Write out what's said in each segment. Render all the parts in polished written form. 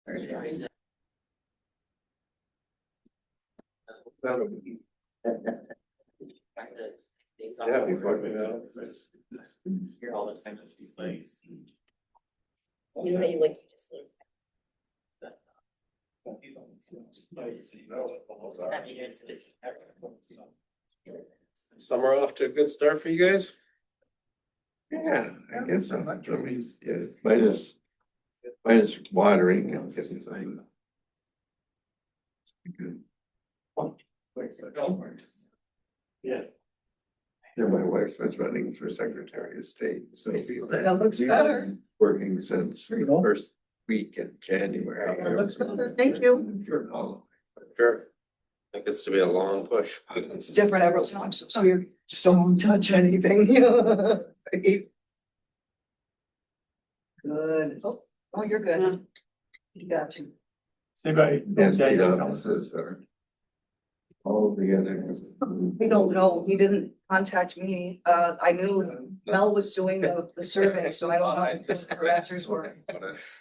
Yeah, before we know. Hear all the same as these things. You know, you like, you just leave. Summer off to a good start for you guys? Yeah, I guess so. I mean, yeah, minus watering and getting something. Good. Yeah. Yeah, my wife was running for Secretary of State, so. That looks better. Working since the first week in January. That looks better. Thank you. All Sure. It gets to be a long push. It's different every time, so you just don't touch anything. Good. Oh, you're good. You got you. Anybody? the state offices are all together. We don't know. He didn't contact me. I knew Mel was doing the survey, so I don't know what her answers were.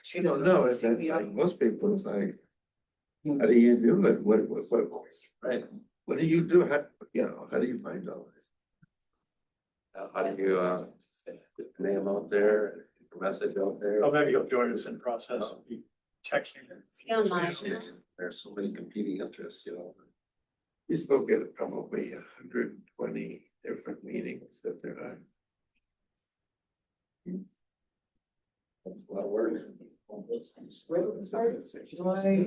She You didn't don't know, really it's see me. like most people, it's like, how do you do it? What, Right. what do you do? How, you know, how do you find all this? How do you, name out there, message out there? Oh, maybe you'll join us in process. Text you. See online. There's so many competing interests, you know. You spoke at probably 120 different meetings that they're on. That's a lot of work. It's Right,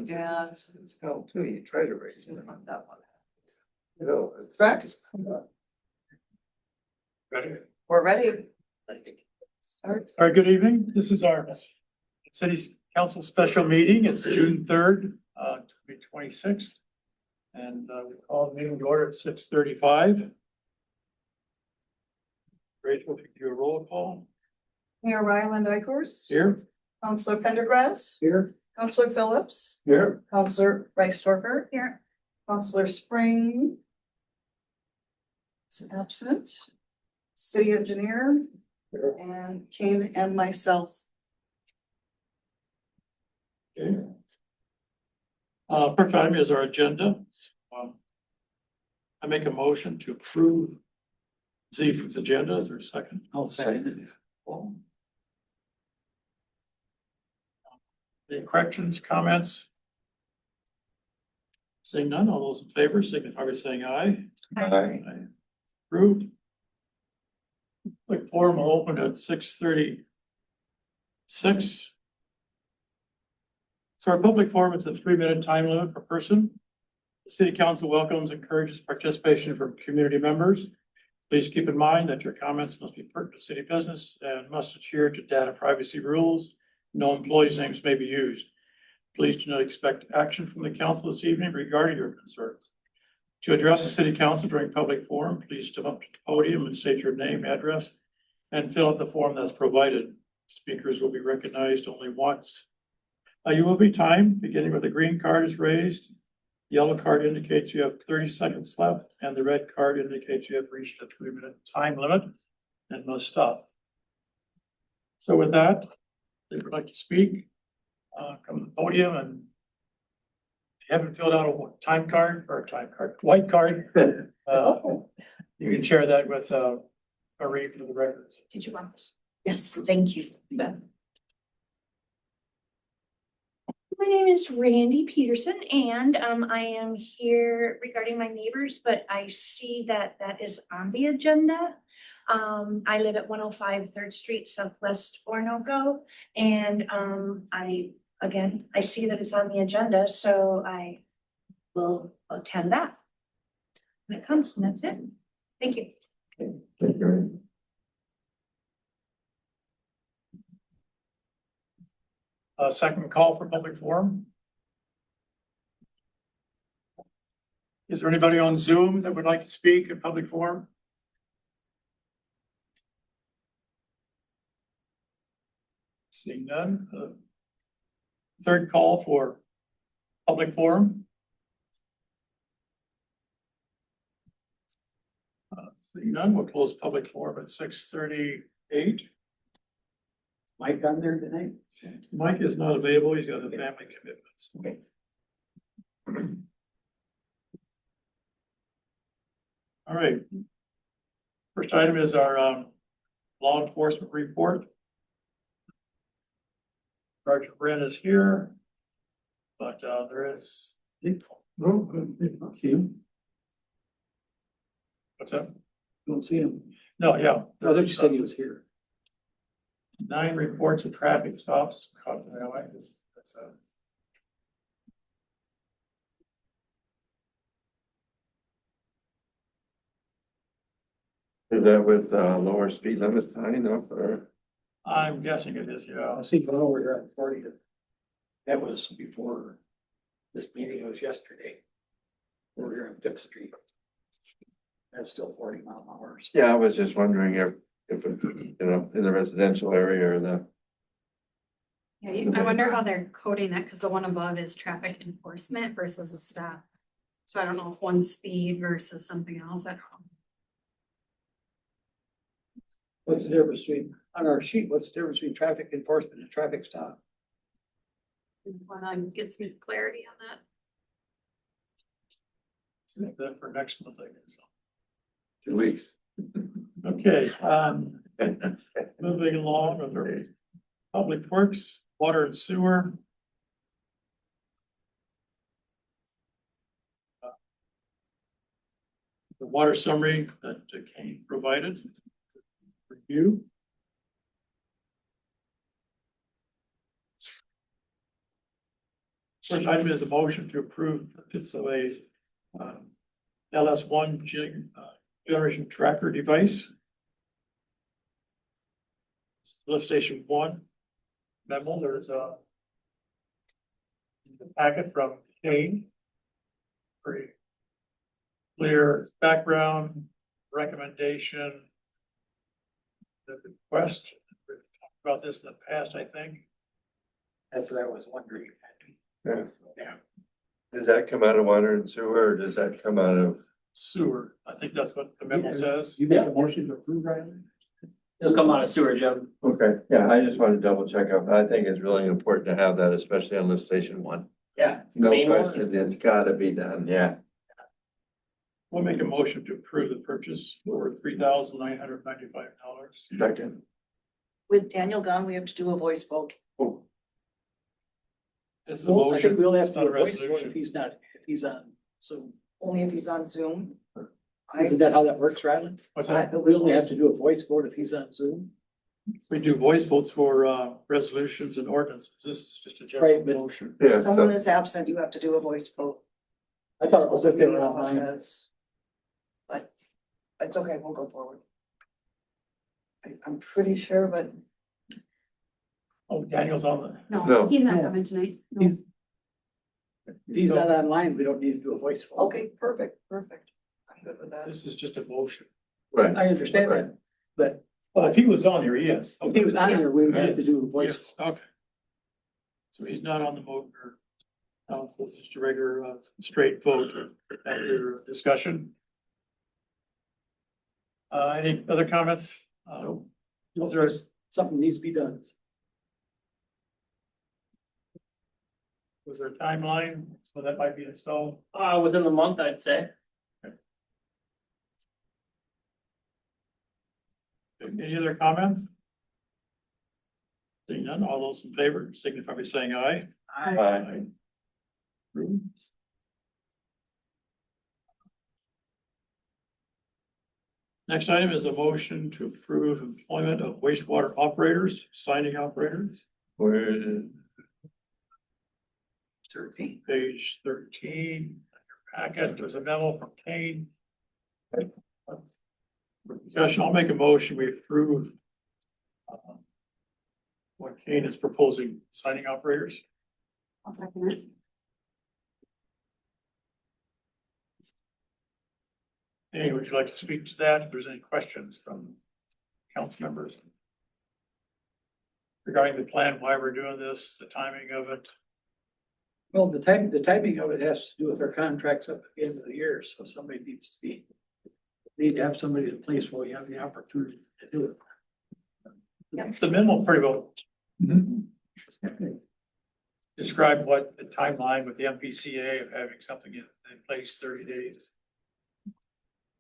yeah. hell too, you try to raise money, Not that one. you know. Correct. Ready? We're ready. Start. All right, good evening. This is our city council special meeting. It's June 3rd, 2026. And we call the meeting to order at 6:35. Rachel, if you do a roll call. Mayor Ryland Dykors, Here. Counselor Pendergrass, Here. Counselor Phillips, Here. Counselor Rice-Dorfer. Here. Counselor Spring. Is absent. City engineer. Here. And Kane and myself. Okay. First item is our agenda. I make a motion to approve Z's agenda. Is there a second? I'll second it. Any corrections, comments? Seeing none, all those in favor signify by saying aye. Aye. Approved. Public forum will open at 6:36. So our public forum is a 3-minute time limit per person. The city council welcomes, encourages participation from community members. Please keep in mind that your comments must be pertinent to city business and must adhere to data privacy rules. No employees' names may be used. Please do not expect action from the council this evening regarding your concerns. To address the city council during public forum, please step up to the podium and state your name, address, and fill out the form that's provided. Speakers will be recognized only once. You will be timed, beginning with the green card is raised. The yellow card indicates you have 30 seconds left, and the red card indicates you have reached a 3-minute time limit and must stop. So with that, if you would like to speak, come to the podium, and if you haven't filled out a time card or a time card, white card, you can share that with Marie for the records. Did you want this? Yes, thank you. My name is Randy Peterson, and I am here regarding my neighbors, but I see that that is on the agenda. I live at 105 3rd Street, Southwest Orinoco, and I see that it's on the agenda, so I will attend that when it comes, and that's it. Thank you. Thank you. Second call for public forum. Is there anybody on Zoom that would like to speak at public forum? Seeing none. Third call for public forum. Seeing none, we'll close public forum at 6:38. Mike on there tonight? Mike is not available. He's got a family commitments. Okay. All right. First item is our law enforcement report. Sergeant Brent is here. But there is. What's that? Don't see him. No, yeah. I thought you said he was here. 9 reports of traffic stops. That's Is that with lower speed limit sign up or? I'm guessing it is, yeah. I see one over here on 40th. That was before this meeting, it was yesterday. Over here on Fifth Street. That's still 40 mile an hour. Yeah, I was just wondering if it's, you know, in the residential area or the. Yeah, I wonder how they're coding that, because the one above is traffic enforcement versus a stop. So I don't know if one's speed versus something else. I don't know. What's the difference between, on our sheet, what's the difference between traffic enforcement and traffic stop? Want to get some clarity on that? Save that for next month, I guess. 2 weeks. Okay, moving along under Public Works, Water and Sewer. The water summary that Kane provided. Review. First item is a motion to approve purchase of a LS1 generation tracker device. Lift station 1 memo, there's a packet from Kane. Very clear background, recommendation. The request, we've talked about this in the past, I think. That's what I was wondering. Yeah. Yeah. Does that come out of water and sewer or does that come out of? Sewer, I think that's what the memo says. You make a motion to approve, Riley? It'll come out of sewer, Jim. Okay, yeah, I just want to double check up. I think it's really important to have that, especially on lift station 1. Yeah. it's the No main one. question, it's gotta be done, yeah. We'll make a motion to approve the purchase for $3,995. Second. With Daniel gone, we have to do a voice vote. This is a Well, I think motion, we only have it's to not do a a voice vote if resolution. he's not, if he's on, so. Only if he's on Zoom. Isn't that how that works, Riley? What's that? We only have to do a voice vote if he's on Zoom? We do voice votes for resolutions and ordinances. This is just a general Right, but- motion. Yeah, If someone so, is absent, you have to do a voice vote. I thought it was if they were Law online. says. But it's okay, we'll go forward. I'm pretty sure, but Oh, Daniel's on the, No. No, he's not No. coming tonight. No. He's- If he's not online, we don't need to do a voice vote. okay, perfect. I'm good with that. this is just a motion. right, I understand that, but Well, if he was on here, yes. if he was on here, we would have to do a voice. Yes, okay. So he's not on the motion. No, so it's just a regular straight vote after discussion. Any other comments? Is there a Something needs to be done. Was there a timeline, so that might be installed? Within the month, I'd say. Any other comments? Seeing none, all those in favor signify by saying aye. Aye. Approved. Next item is a motion to approve employment of wastewater operators, signing operators. we're, Page 13, your packet, there's a memo from Kane. Discussion, I'll make a motion, we approve what Kane is proposing, signing operators. I'll second it. Any, would you like to speak to that? If there's any questions from council members regarding the plan, why we're doing this, the timing of it? Well, the timing of it has to do with our contracts up at the end of the year, so somebody needs to need to have somebody in place where you have the opportunity to do it. The memo pretty well Describe what the timeline with the MPCA of having something in place 30 days.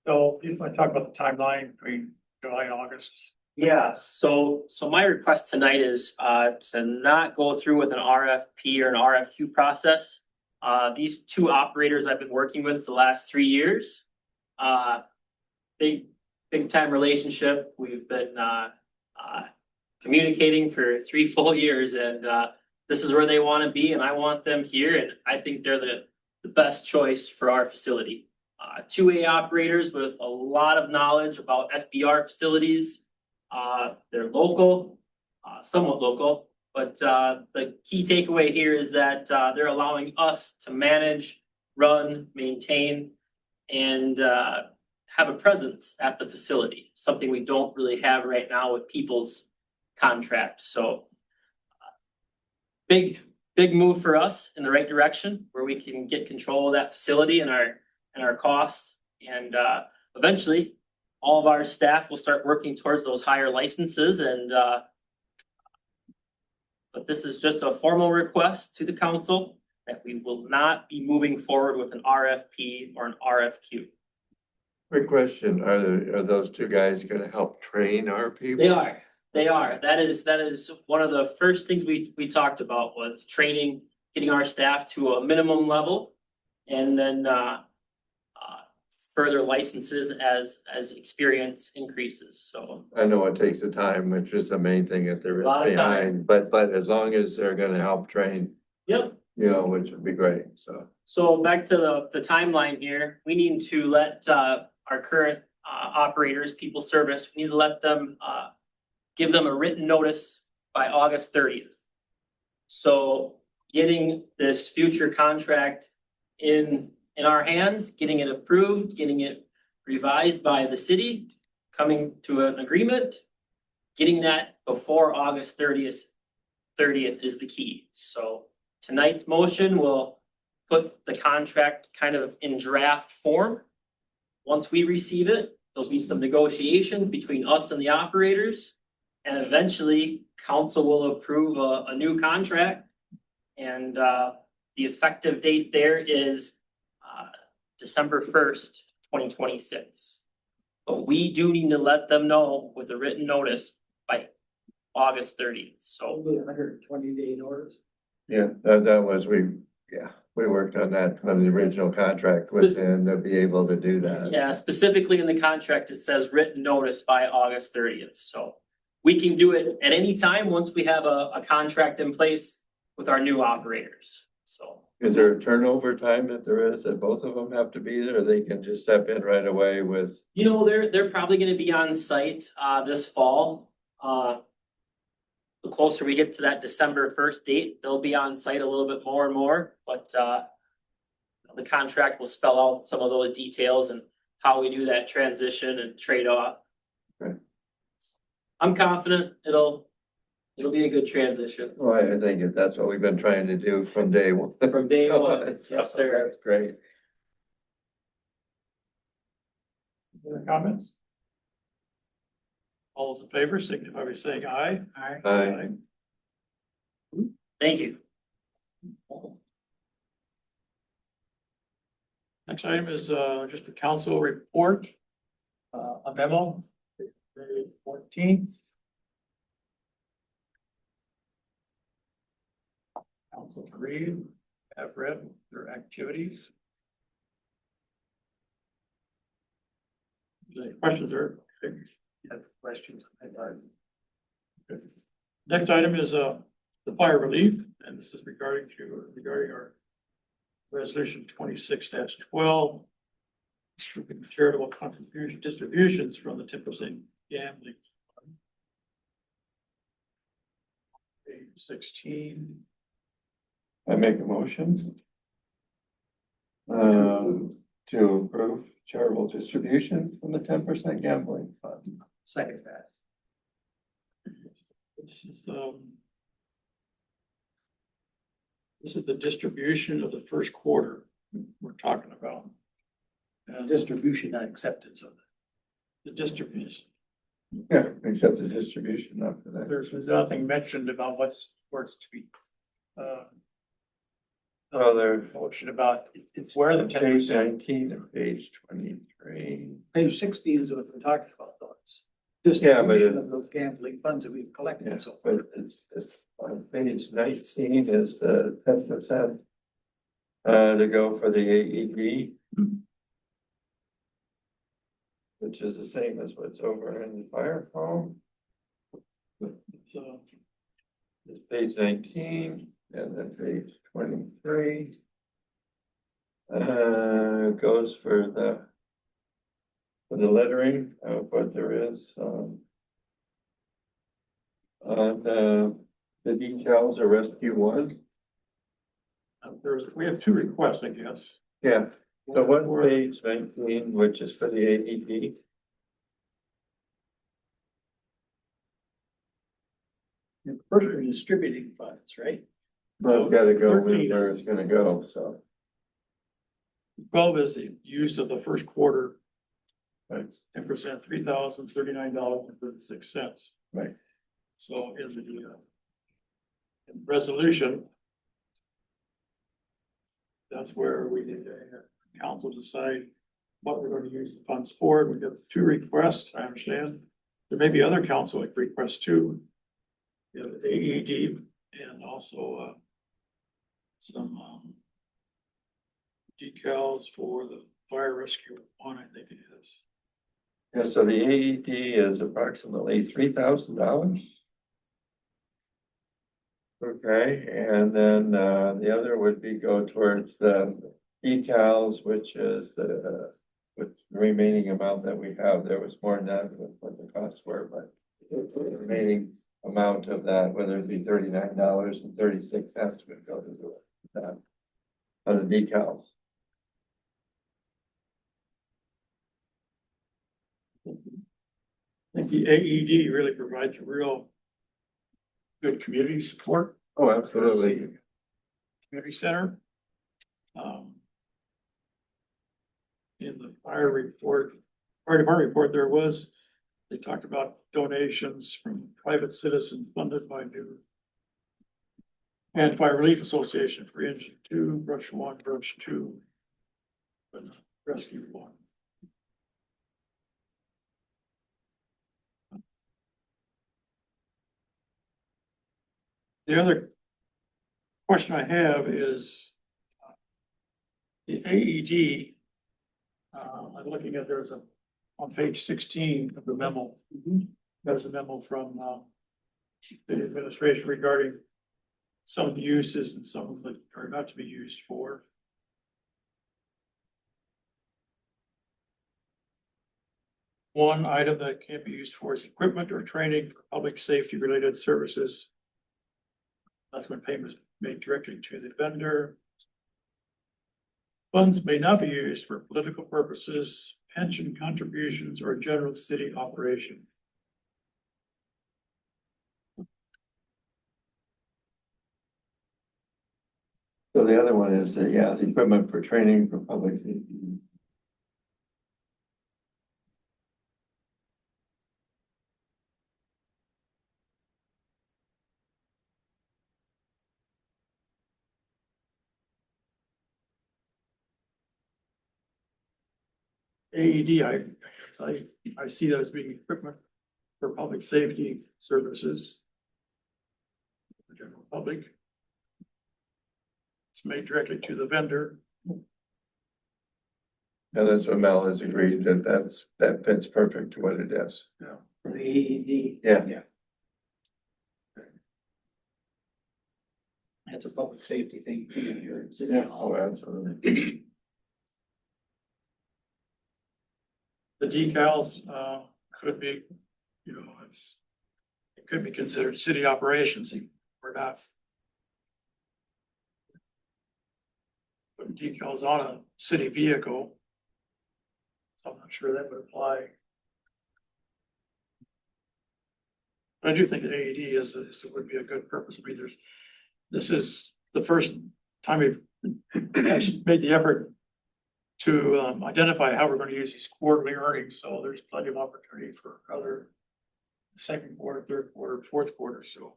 So if I talk about the timeline between July and August. Yeah, so my request tonight is to not go through with an RFP or an RFQ process. These two operators I've been working with the last 3 years. Big time relationship. We've been communicating for 3 full years, and this is where they want to be, and I want them here, and I think they're the best choice for our facility. 2A operators with a lot of knowledge about SBR facilities. They're local, somewhat local, but the key takeaway here is that they're allowing us to manage, run, maintain, and have a presence at the facility, something we don't really have right now with People's contract. So big move for us in the right direction, where we can get control of that facility and our costs, and eventually all of our staff will start working towards those higher licenses, and but this is just a formal request to the council that we will not be moving forward with an RFP or an RFQ. Quick question, are those two guys gonna help train our people? They are. That is one of the first things we talked about, was training, getting our staff to a minimum level, and then further licenses as experience increases, so. I know it takes the time, which is the main thing that they're A lot of time. behind, but as long as they're gonna help train, Yep. you know, which would be great, so. So back to the timeline here, we need to let our current operators, People Service, we need to let them give them a written notice by August 30th. So getting this future contract in our hands, getting it approved, getting it revised by the city, coming to an agreement, getting that before August 30th is the key. So tonight's motion will put the contract kind of in draft form. Once we receive it, there'll be some negotiation between us and the operators. And eventually, council will approve a new contract. And the effective date there is December 1st, 2026. But we do need to let them know with a written notice by August 30th, so. 120-day notice. Yeah, that was, we worked on that on the original contract with them to be able to do that. Yeah, specifically in the contract, it says written notice by August 30th, so. We can do it at any time once we have a contract in place with our new operators, so. Is there a turnover time that there is, that both of them have to be there, or they can just step in right away with? You know, they're probably gonna be on site this fall. The closer we get to that December 1st date, they'll be on site a little bit more and more, but the contract will spell out some of those details and how we do that transition and trade-off. Right. I'm confident it'll be a good transition. Well, I think that's what we've been trying to do from day one. From day one, yes, sir. That's great. Other comments? All those in favor, signify by saying aye. Aye. Thank you. Next item is just a council report. A memo, May 14th. Council agreed, have read their activities. Any questions or questions? Next item is the fire relief, and this is regarding our resolution 26-12. Charitable contribution distributions from the 10% gambling. Page 16. I make a motion. To approve charitable distribution from the 10% gambling fund. Second that. This is the distribution of the first quarter we're talking about. Distribution, not acceptance of it. The distribution. Yeah, except the distribution after that. There's nothing mentioned about where it's to be. Oh, there's Motion about, it's where the 10%. page 19 and page 23. Page 16 is what we're talking about those. Yeah, but Distribution of those gambling funds that we've collected Yeah, and so but forth. it's on page 19 is the 10%. To go for the AED. Which is the same as what's over in the fire hall. So, It's page 19 and then page 23. Goes for the lettering of what there is, on the decals are rescue one. we have two requests, I guess. Yeah, so one page 19, which is for the AED. And first, we're distributing funds, right? Well, it's gotta go 13 where it's gonna go, so. 12 is the use of the first quarter. Right. 10%, $3,039.36. Right. So in the resolution, that's where we need a council decide what we're going to use the funds for. We got two requests, I understand. There may be other council requests too. You know, the AED and also some decals for the fire rescue one, I think it is. Yeah, so the AED is approximately $3,000. Okay, and then the other would be go towards the decals, which is the remaining amount that we have. There was more than that with what the costs were, but the remaining amount of that, whether it be $39.36 would go to that on the decals. I think the AED really provides a real good community support. Oh, absolutely. Community center. In the fire department report, they talked about donations from private citizens funded by new. And Fire Relief Association for Engine 2, Brush 1, Brush 2. And Rescue 1. The other question I have is the AED. I'm looking at, on page 16 of the memo. There's a memo from the administration regarding some of the uses and some of that are not to be used for. One item that can't be used for is equipment or training for public safety related services. That's when payments made directly to the vendor. Funds may not be used for political purposes, pension contributions, or general city operation. So the other one is, the equipment for training for public safety. AED, I see that as being equipment for public safety services. The general public. It's made directly to the vendor. And that's what Mel has agreed that fits perfect to what it is. For the AED. Yeah. That's a public safety thing. Here in City Oh, Hall. absolutely. The decals, could be, it could be considered city operations or not. Putting decals on a city vehicle. So I'm not sure that would apply. But I do think that AED would be a good purpose. I mean, this is the first time we've actually made the effort to identify how we're going to use these quarterly earnings. So there's plenty of opportunity for other second quarter, third quarter, fourth quarter, so.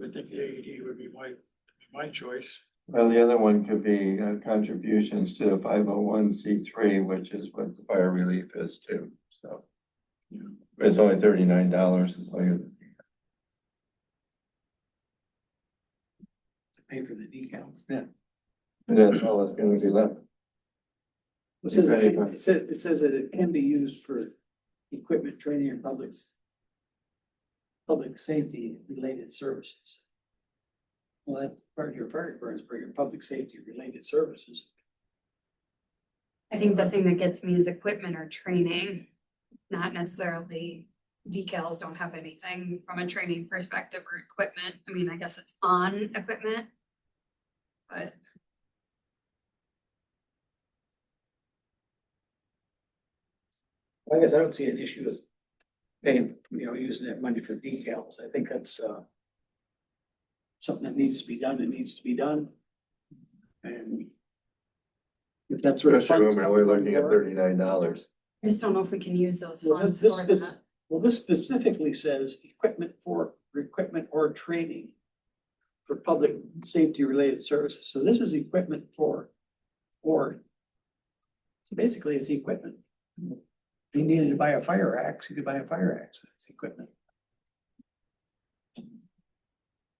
I think the AED would be my choice. Well, the other one could be contributions to the 501c3, which is what the fire relief is too, so. It's only $39 is all you. Pay for the decals. And that's all that's gonna be left. It says, it says that it can be used for equipment training and public safety related services. Well, that part of your fire department is for your public safety related services. I think the thing that gets me is equipment or training, not necessarily decals don't have anything from a training perspective or equipment. I mean, I guess it's on equipment. But I guess I don't see an issue with paying, using that money for decals. I think that's something that needs to be done, it needs to be done. And if that's what. Especially when we're looking at $39. I just don't know if we can use those Well, funds this- for this- that. Well, this specifically says equipment or training for public safety related services. So this is equipment for. So basically it's equipment. If you needed to buy a fire axe, you could buy a fire axe. It's equipment. You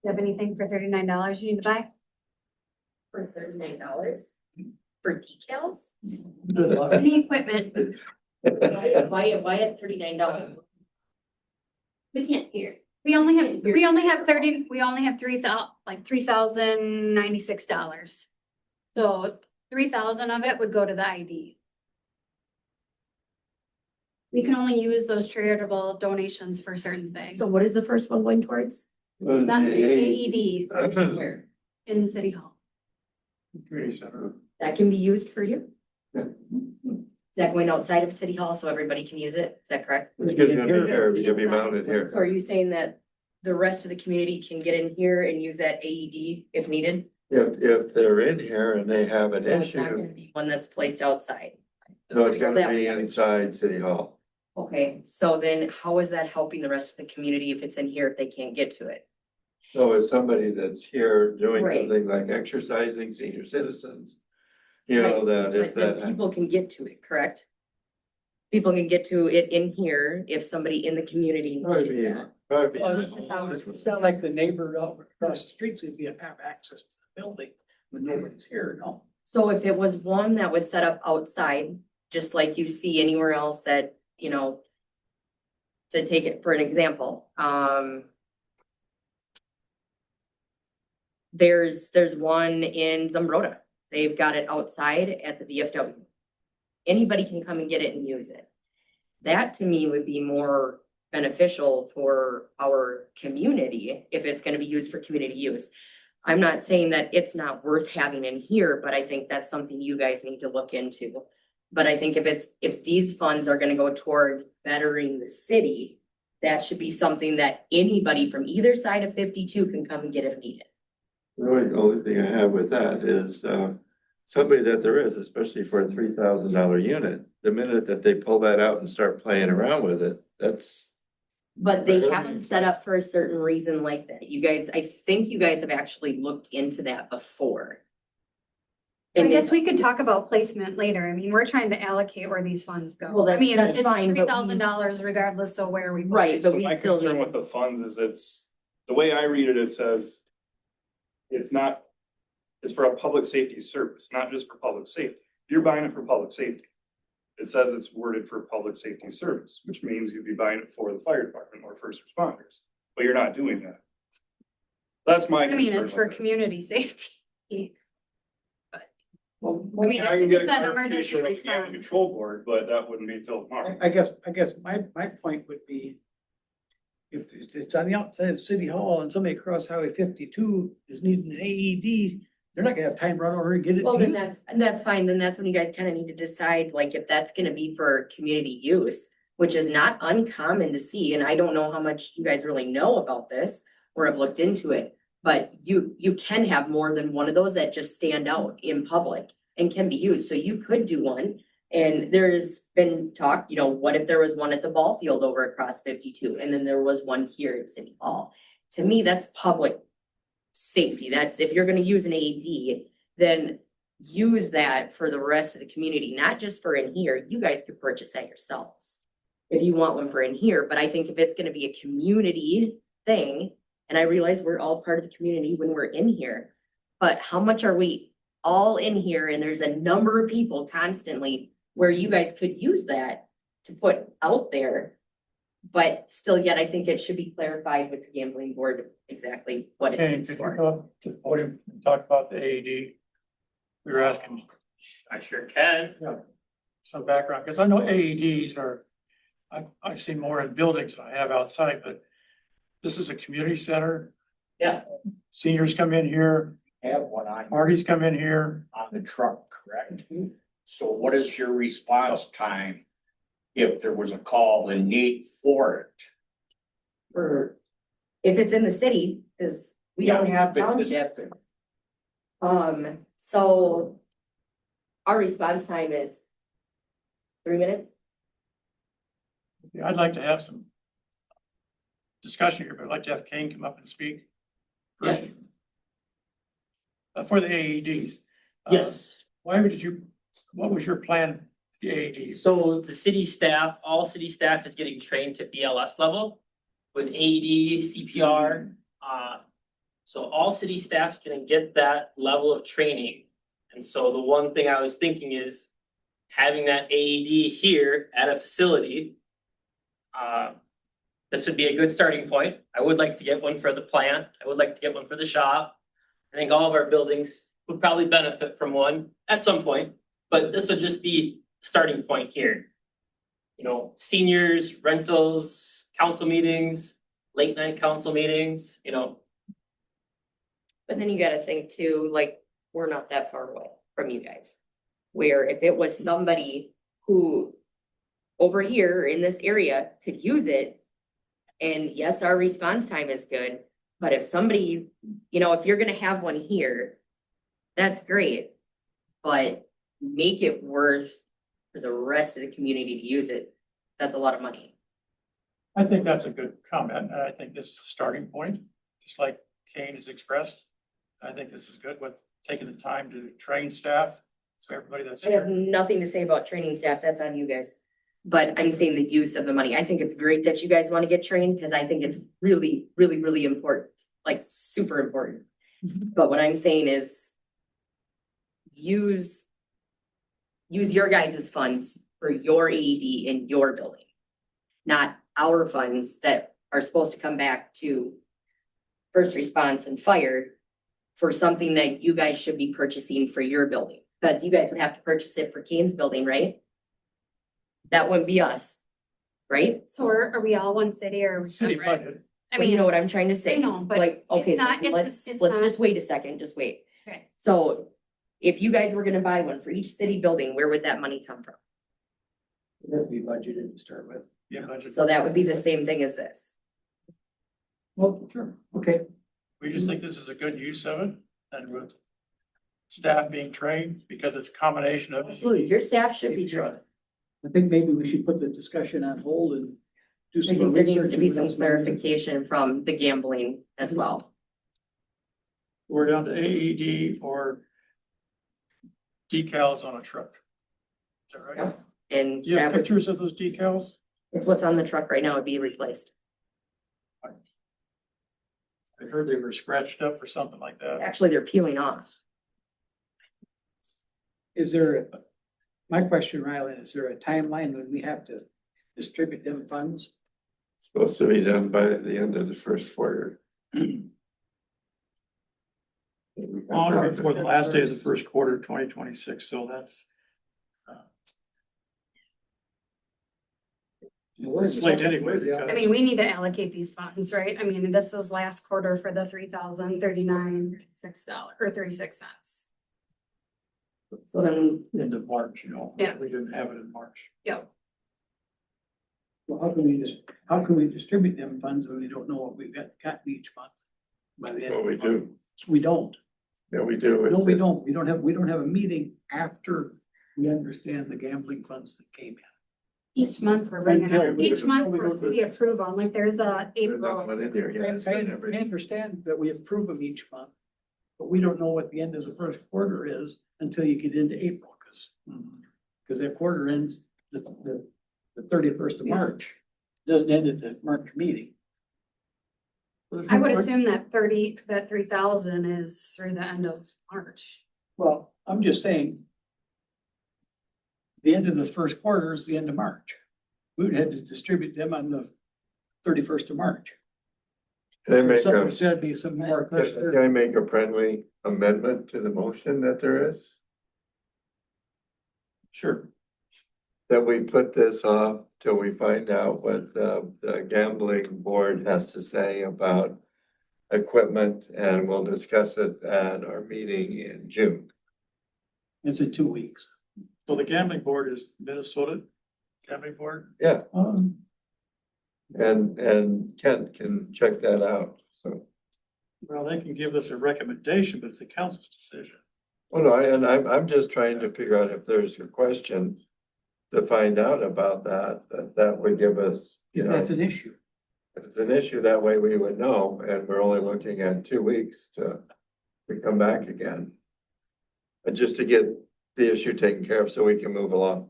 have anything for $39 you need to buy? For $39 for decals? Any equipment? Buy it $39. We can't hear. We only have $3,096. So 3,000 of it would go to the ID. We can only use those charitable donations for certain things. So what is the first one going towards? Not the AED Where? in the city hall. Community center. That can be used for you? Yeah. Is that going outside of city hall so everybody can use it? Is that correct? It's gonna be here, it's gonna be mounted So here. are you saying that the rest of the community can get in here and use that AED if needed? If they're in here and they have an So it's not gonna issue, be one that's placed outside. no, it's gonna be inside City Hall. Okay, so then how is that helping the rest of the community if it's in here if they can't get to it? So as somebody that's here doing Right. something like exercising, senior citizens, you know, Right, that if But then that. people can get to it, correct? People can get to it in here if somebody in the community. Probably needed be- that. probably be- Well, it sounds- It's not like the neighbor out across the street's gonna have access to the building when nobody's here, no. So if it was one that was set up outside, just like you see anywhere else that, to take it for an example, there's one in Zumbrota. They've got it outside at the VFW. Anybody can come and get it and use it. That to me would be more beneficial for our community if it's gonna be used for community use. I'm not saying that it's not worth having in here, but I think that's something you guys need to look into. But I think if these funds are gonna go towards bettering the city, that should be something that anybody from either side of 52 can come and get if needed. The only thing I have with that is, somebody that there is, especially for a $3,000 unit, the minute that they pull that out and start playing around with it, that's. But they Really? haven't set up for a certain reason like that. You guys, I think you guys have actually looked into that before. I And guess we it's- could talk about placement later. I mean, we're trying to allocate where these funds go. Well, I mean, that's it's fine, but we- $3,000 regardless of where we. put Right, it. but So we my still concern need, with the funds is the way I read it, it says it's for a public safety service, not just for public safety. You're buying it for public safety. It says it's worded for public safety service, which means you'd be buying it for the fire department or first responders, but you're not doing that. That's my I mean, concern it's for with it. community safety. Well, I mean, I it's can get an a emergency clarification from the animal response. control board, but that wouldn't be till tomorrow. I guess my point would be. If it's on the outside of City Hall and somebody across Highway 52 is needing an AED, they're not gonna have time to run over and get it. well, then that's fine. Then that's when you guys kind of need to decide, like, if that's gonna be for community use, which is not uncommon to see, and I don't know how much you guys really know about this or have looked into it. But you can have more than one of those that just stand out in public and can be used. So you could do one And there's been talk, you know, what if there was one at the ball field over across 52, and then there was one here at City Hall? To me, that's public safety. That's, if you're gonna use an AED, then use that for the rest of the community, not just for in here. You guys could purchase that yourselves if you want one for in here, but I think if it's gonna be a community thing, and I realize we're all part of the community when we're in here, but how much are we all in here? And there's a number of people constantly where you guys could use that to put out there. But still, yet I think it should be clarified with the gambling board exactly what Okay, it's could you for. go up to the podium and talk about the AED? We were asking I sure can. some background, because I know AEDs are, I've seen more in buildings than I have outside, but this is a community center. Yeah. Seniors come in here, Have one on, parties come in here. on the truck, correct? So what is your response time if there was a call and need for it? For, if it's in the city, because we don't Yeah, have if it's in- township. So our response time is 3 minutes. I'd like to have some discussion here, but I'd like to have Kane come up and speak. first. For the AEDs. Yes. Why did you, what was your plan with the AEDs? So the city staff, all city staff is getting trained to BLS level with AED, CPR. So all city staff's gonna get that level of training. And so the one thing I was thinking is having that AED here at a facility. This would be a good starting point. I would like to get one for the plant. I would like to get one for the shop. I think all of our buildings would probably benefit from one at some point, but this would just be starting point here. You know, seniors, rentals, council meetings, late night council meetings, you know. But then you gotta think too, like, we're not that far away from you guys. Where if it was somebody who over here in this area could use it. And yes, our response time is good, but if somebody, you know, if you're gonna have one here, that's great. But make it worth for the rest of the community to use it. That's a lot of money. I think that's a good comment, and I think this is a starting point, just like Kane has expressed. I think this is good with taking the time to train staff, so everybody that's I have here. nothing to say about training staff, that's on you guys. But I'm saying the use of the money, I think it's great that you guys wanna get trained, cause I think it's really, really, really important, like super important. But what I'm saying is. Use your guys' funds for your AED in your building. Not our funds that are supposed to come back to first response and fire. For something that you guys should be purchasing for your building, because you guys would have to purchase it for Kane's building, right? That wouldn't be us, right? So are we all one city or are we City separate? budget, I Well, you mean, know what I'm trying to say? I know, but Like, okay, it's so not- let's it's let's not- just wait a second, just wait. Okay. So if you guys were gonna buy one for each city building, where would that money come from? That'd be budgeted to start with. yeah, budget. So that would be the same thing as this. Well, sure, okay. We just think this is a good use of it, and with staff being trained, because it's a combination of. Absolutely, your staff should be trained. I think maybe we should put the discussion on hold and do I some. think there needs research to be and some what else we can do. clarification from the gambling as well. We're down to AED or decals on a truck. Is that right? Yep. And Do you have that would, pictures of those decals? it's what's on the truck right now would be replaced. I heard they were scratched up or something like that. Actually, they're peeling off. Is there, my question, Rylan, is there a timeline when we have to distribute them funds? Supposed to be done by the end of the first quarter. On or before the last day of the first quarter, 2026, so that's. It's late anyway, because. I mean, we need to allocate these funds, right? I mean, this is last quarter for the $3,039.06 or 36 cents. So then, End of March, you know, Yeah. we didn't have it in March. Yep. Well, how can we distribute them funds when we don't know what we've gotten each month? By the end. Well, we do. We don't. Yeah, we do. No, we don't. We don't have a meeting after We understand the gambling funds that came in. Each month we're bringing Yeah, it, each month we go to- we approve them, like there's a There's April. not one in there yet. It's in every- I understand that we approve them each month, but we don't know what the end of the first quarter is until you get into April, because that quarter ends the 31st of March. Doesn't end at the March meeting. I would assume that 3,000 is through the end of March. Well, I'm just saying. The end of the first quarter is the end of March. We would have to distribute them on the 31st of March. Can I make So a, there'd be some more. can I make a friendly amendment to the motion that there is? Sure. That we put this off till we find out what the gambling board has to say about equipment, and we'll discuss it at our meeting in June. It's in 2 weeks. So the gambling board is Minnesota Gambling Board? Yeah, and Kent can check that out, so. Well, they can give us a recommendation, but it's the council's decision. Well, no, I'm just trying to figure out if there's a question to find out about that would give us, you If know, that's an issue. if it's an issue, that way we would know, and we're only looking at 2 weeks to come back again. And just to get the issue taken care of so we can move along.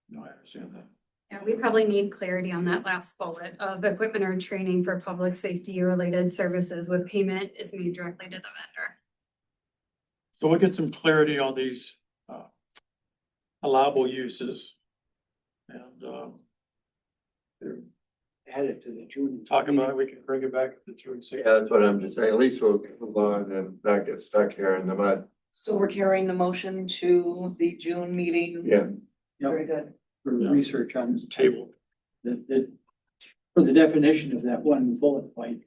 No, I understand that. Yeah, we probably need clarity on that last bullet of equipment or training for public safety related services with payment is made directly to the vendor. So we'll get some clarity on these allowable uses. And Add it to the June. talk about it, we can bring it back to the June 6th. Yeah, that's what I'm just saying, at least we'll move on and not get stuck here in the mud. So we're carrying the motion to the June meeting. Yeah, Very good. For research on this Table. for the definition of that one bullet point.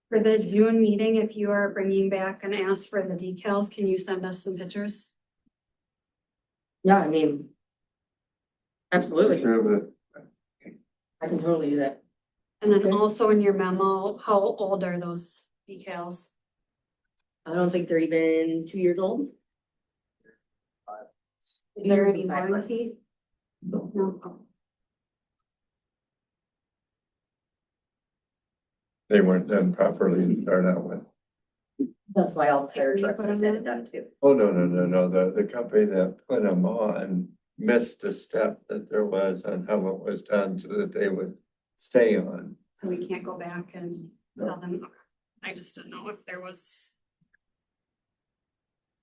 For the June meeting, if you are bringing back and ask for the decals, can you send us some pictures? Yeah, I mean. Absolutely, sure, but I can totally do that. And then also in your memo, how old are those decals? I don't think they're even 2 years old. Is there any 5 months. warranty? no. No. They weren't done properly to start out with. That's why all the fire Can you trucks put are 'em said in? and done too. Oh, no, the company that put them on missed a step that there was on how it was done so that they would stay on. So we can't go back and tell them, I just didn't know if there was.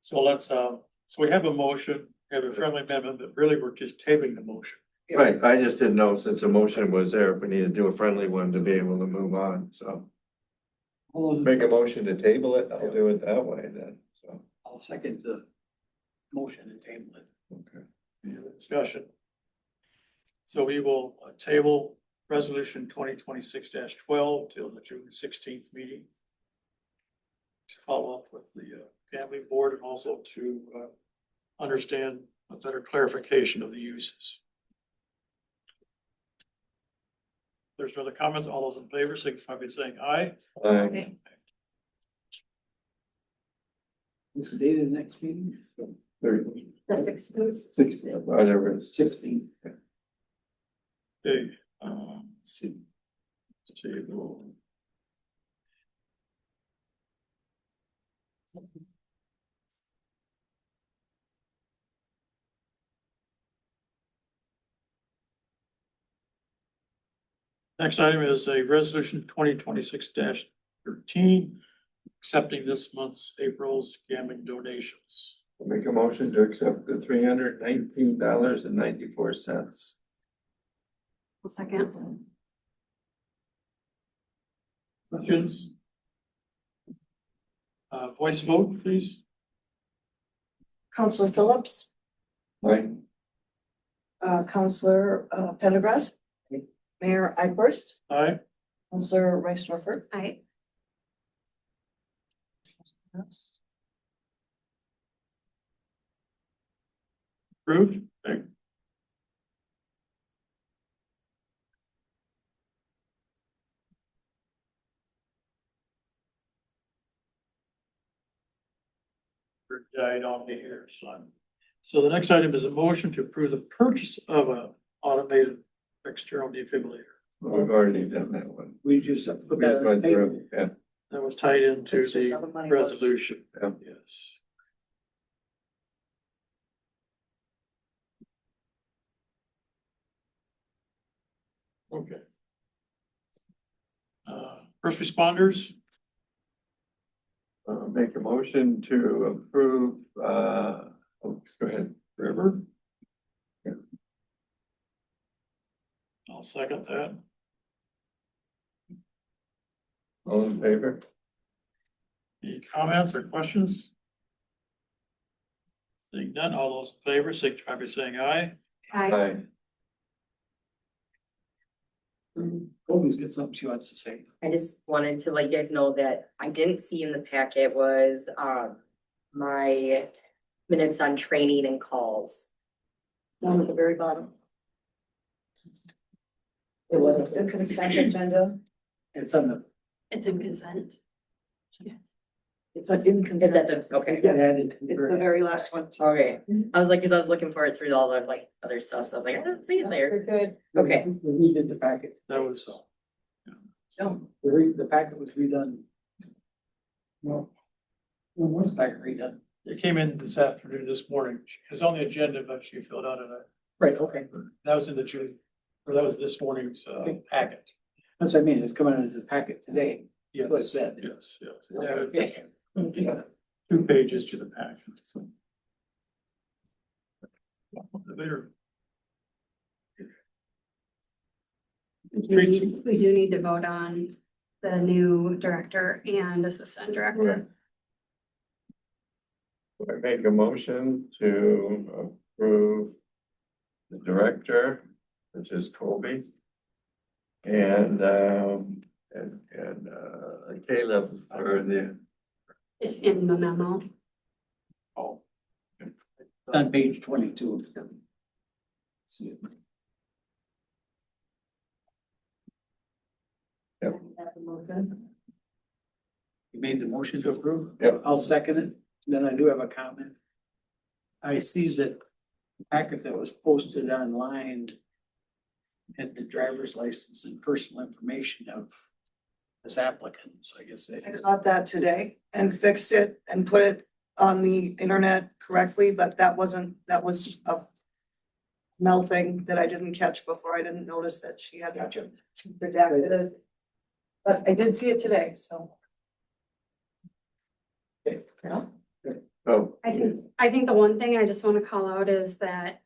So let's, so we have a motion, we have a friendly amendment, but really we're just tabling the motion. Right, I just didn't know since the motion was there, if we need to do a friendly one to be able to move on, so. All those in Make a motion to table it, I'll do it that way then, so. I'll second the motion and table it. Okay. Any other discussion? So we will table resolution 2026-12 till the June 16th meeting. To follow up with the gambling board and also to understand a better clarification of the uses. There's no other comments, all those in favor, signify by saying aye. Aye. What's the date of the next meeting? 30, The 16th. 60, whatever it's 16. Okay, let's see. Table. Next item is a resolution 2026-13, accepting this month's April's gambling donations. Make a motion to accept the $319.94. A second. Questions? Voice vote, please. Counselor Phillips, Right. Counselor Pendergrass, Mayor Eichelberst, Aye. Counselor Rice-Dorfer. Aye. Approved. Okay. Died on me here, son. So the next item is a motion to approve the purchase of a automated external defibrillator. We've already done that one. We just put We that just on the went table. through, yeah. That was tied into That's just how the the money was. resolution. Yeah. Yes. Okay. First responders, Make a motion to approve, go ahead. River. I'll second that. All in favor? Any comments or questions? Seeing none, all those in favor, signify by saying aye. Aye. Colby's got something she wants to say. I just wanted to let you guys know that I didn't see in the packet was, my minutes on training and calls. Down at the very bottom. It wasn't. The consent agenda, It's on the, It's in consent. it's like in Is that consent. the, okay. it got added. It's the very last one. Okay, I was like, cause I was looking for it through all the like other stuff, so I was like, I don't see it there. They're good. Okay. We redid the packet. That was, No, The packet was redone. Well, when was the packet redone? it came in this afternoon, this morning. It was on the agenda, but she filled out a, Right, okay. that was in the June, or that was this morning's packet. That's what I mean. It's coming out as a packet today. Yes, What it said. yes, yes. Yeah, Okay. 2 pages to the packet. So. Later. We do need to vote on the new director and assistant director. I make a motion to approve the director, which is Colby. And Caleb for the, It's in the memo. Oh, On page 22. You made the motion to approve? Yep. I'll second it. Then I do have a comment. I see that the packet that was posted online had the driver's license and personal information of this applicant, so I guess. I caught that today and fixed it and put it on the internet correctly, but that was a Mel thing that I didn't catch before. I didn't notice that she had redacted it. But I did see it today, so. oh, I think the one thing I just want to call out is that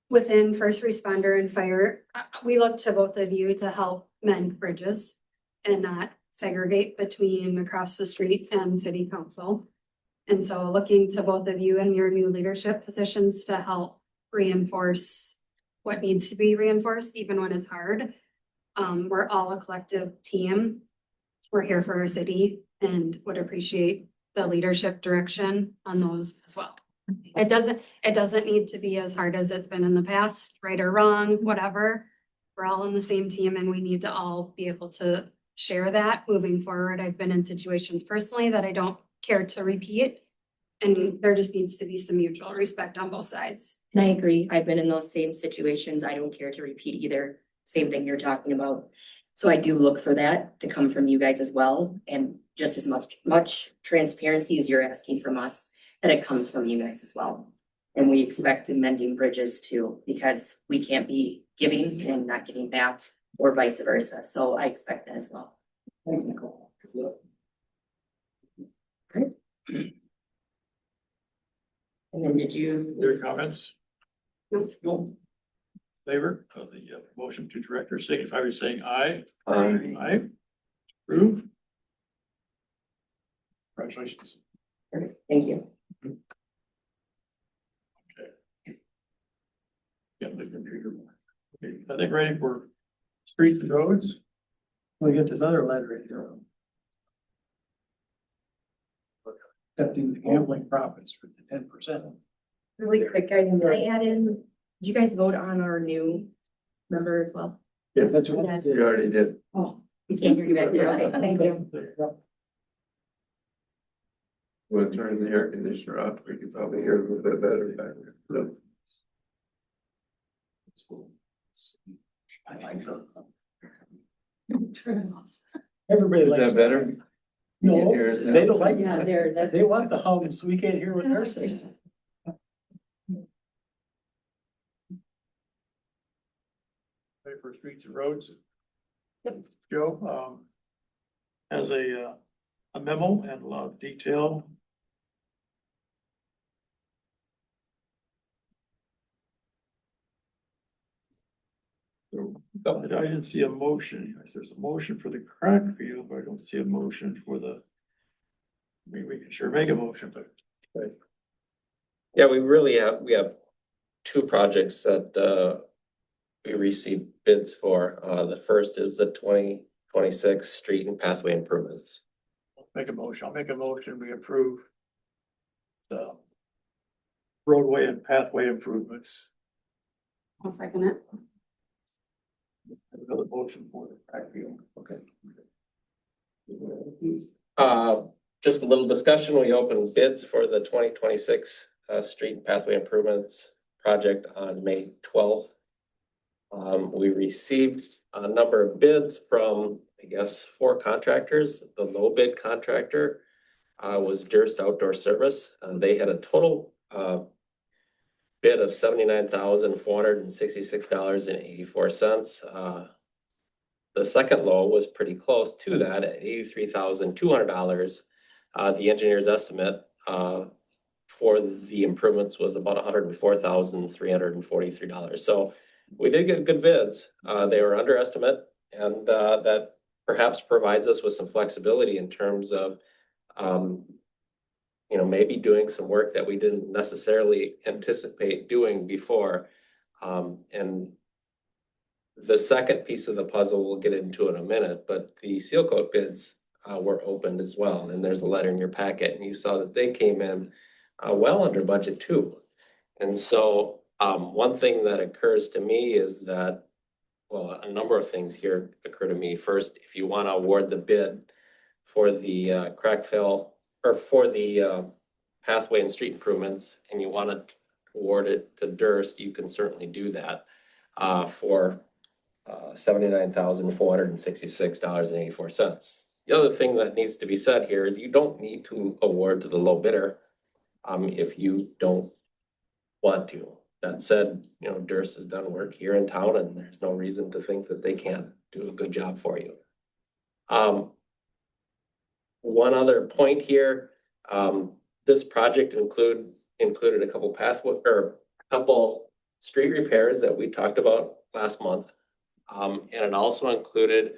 within first responder and fire, we look to both of you to help mend bridges and not segregate between across the street and city council. And so looking to both of you in your new leadership positions to help reinforce what needs to be reinforced, even when it's hard. We're all a collective team. We're here for our city and would appreciate the leadership direction on those as well. It doesn't need to be as hard as it's been in the past, right or wrong, whatever. We're all on the same team and we need to all be able to share that moving forward. I've been in situations personally that I don't care to repeat. And there just needs to be some mutual respect on both sides. And I agree. I've been in those same situations. I don't care to repeat either. Same thing you're talking about. So I do look for that to come from you guys as well. And just as much transparency as you're asking from us, that it comes from you guys as well. And we expect the mending bridges too, because we can't be giving and not getting back or vice versa. So I expect that as well. Thank you, Nicole. And then did you? There are comments? No. Favor of the promotion to director, signify by saying aye. Aye. Aye. Approve. Congratulations. Thank you. Get the computer. Okay, I think ready for streets and roads. We get this other letter in here. Accepting the gambling profits for the 10%. Really quick, guys, can I add in, did you guys vote on our new member as well? yes, That's what. we already did. Oh, we can't hear you back there. Okay, thank you. We'll turn the air conditioner off, we can probably hear a little bit better back there. I like the. Turn it off. Everybody Is likes. that better? No, You can hear us now? they don't like Yeah, that. They want the hum, so we can't hear what they're saying. Pay for streets and roads. Joe, has a memo and a lot of detail. So, I didn't see a motion. There's a motion for the crack field, but I don't see a motion for the. I mean, we can sure make a motion, but Yeah, we have two projects that we received bids for. The first is the 2026 street and pathway improvements. let's make a motion. I'll make a motion. We approve the roadway and pathway improvements. I'll second it. Another motion for the crack field. Okay. Just a little discussion. We opened bids for the 2026 street and pathway improvements project on May 12th. We received a number of bids from, I guess, 4 contractors. The low bid contractor was Durst Outdoor Service. They had a total bid of $79,466.84. The second low was pretty close to that at $83,200. The engineer's estimate for the improvements was about $104,343. So we did get good bids. They were under estimate, and that perhaps provides us with some flexibility in terms of maybe doing some work that we didn't necessarily anticipate doing before. And the second piece of the puzzle, we'll get into in a minute, but the seal coat bids were opened as well. And there's a letter in your packet, and you saw that they came in well under budget too. And so one thing that occurs to me is that, well, a number of things here occur to me. First, if you want to award the bid for the crack fill or for the pathway and street improvements, and you want to award it to Durst, you can certainly do that for $79,466.84. The other thing that needs to be said here is you don't need to award to the low bidder if you don't want to. That said, Durst has done work here in town, and there's no reason to think that they can't do a good job for you. One other point here, this project included a couple street repairs that we talked about last month. And it also included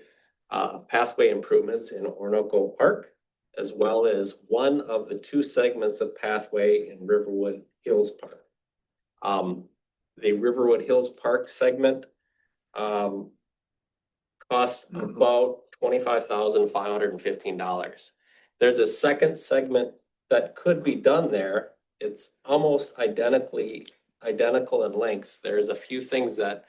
pathway improvements in Orinoco Park, as well as one of the 2 segments of pathway in Riverwood Hills Park. The Riverwood Hills Park segment costs about $25,515. There's a second segment that could be done there. It's almost identical in length. There's a few things that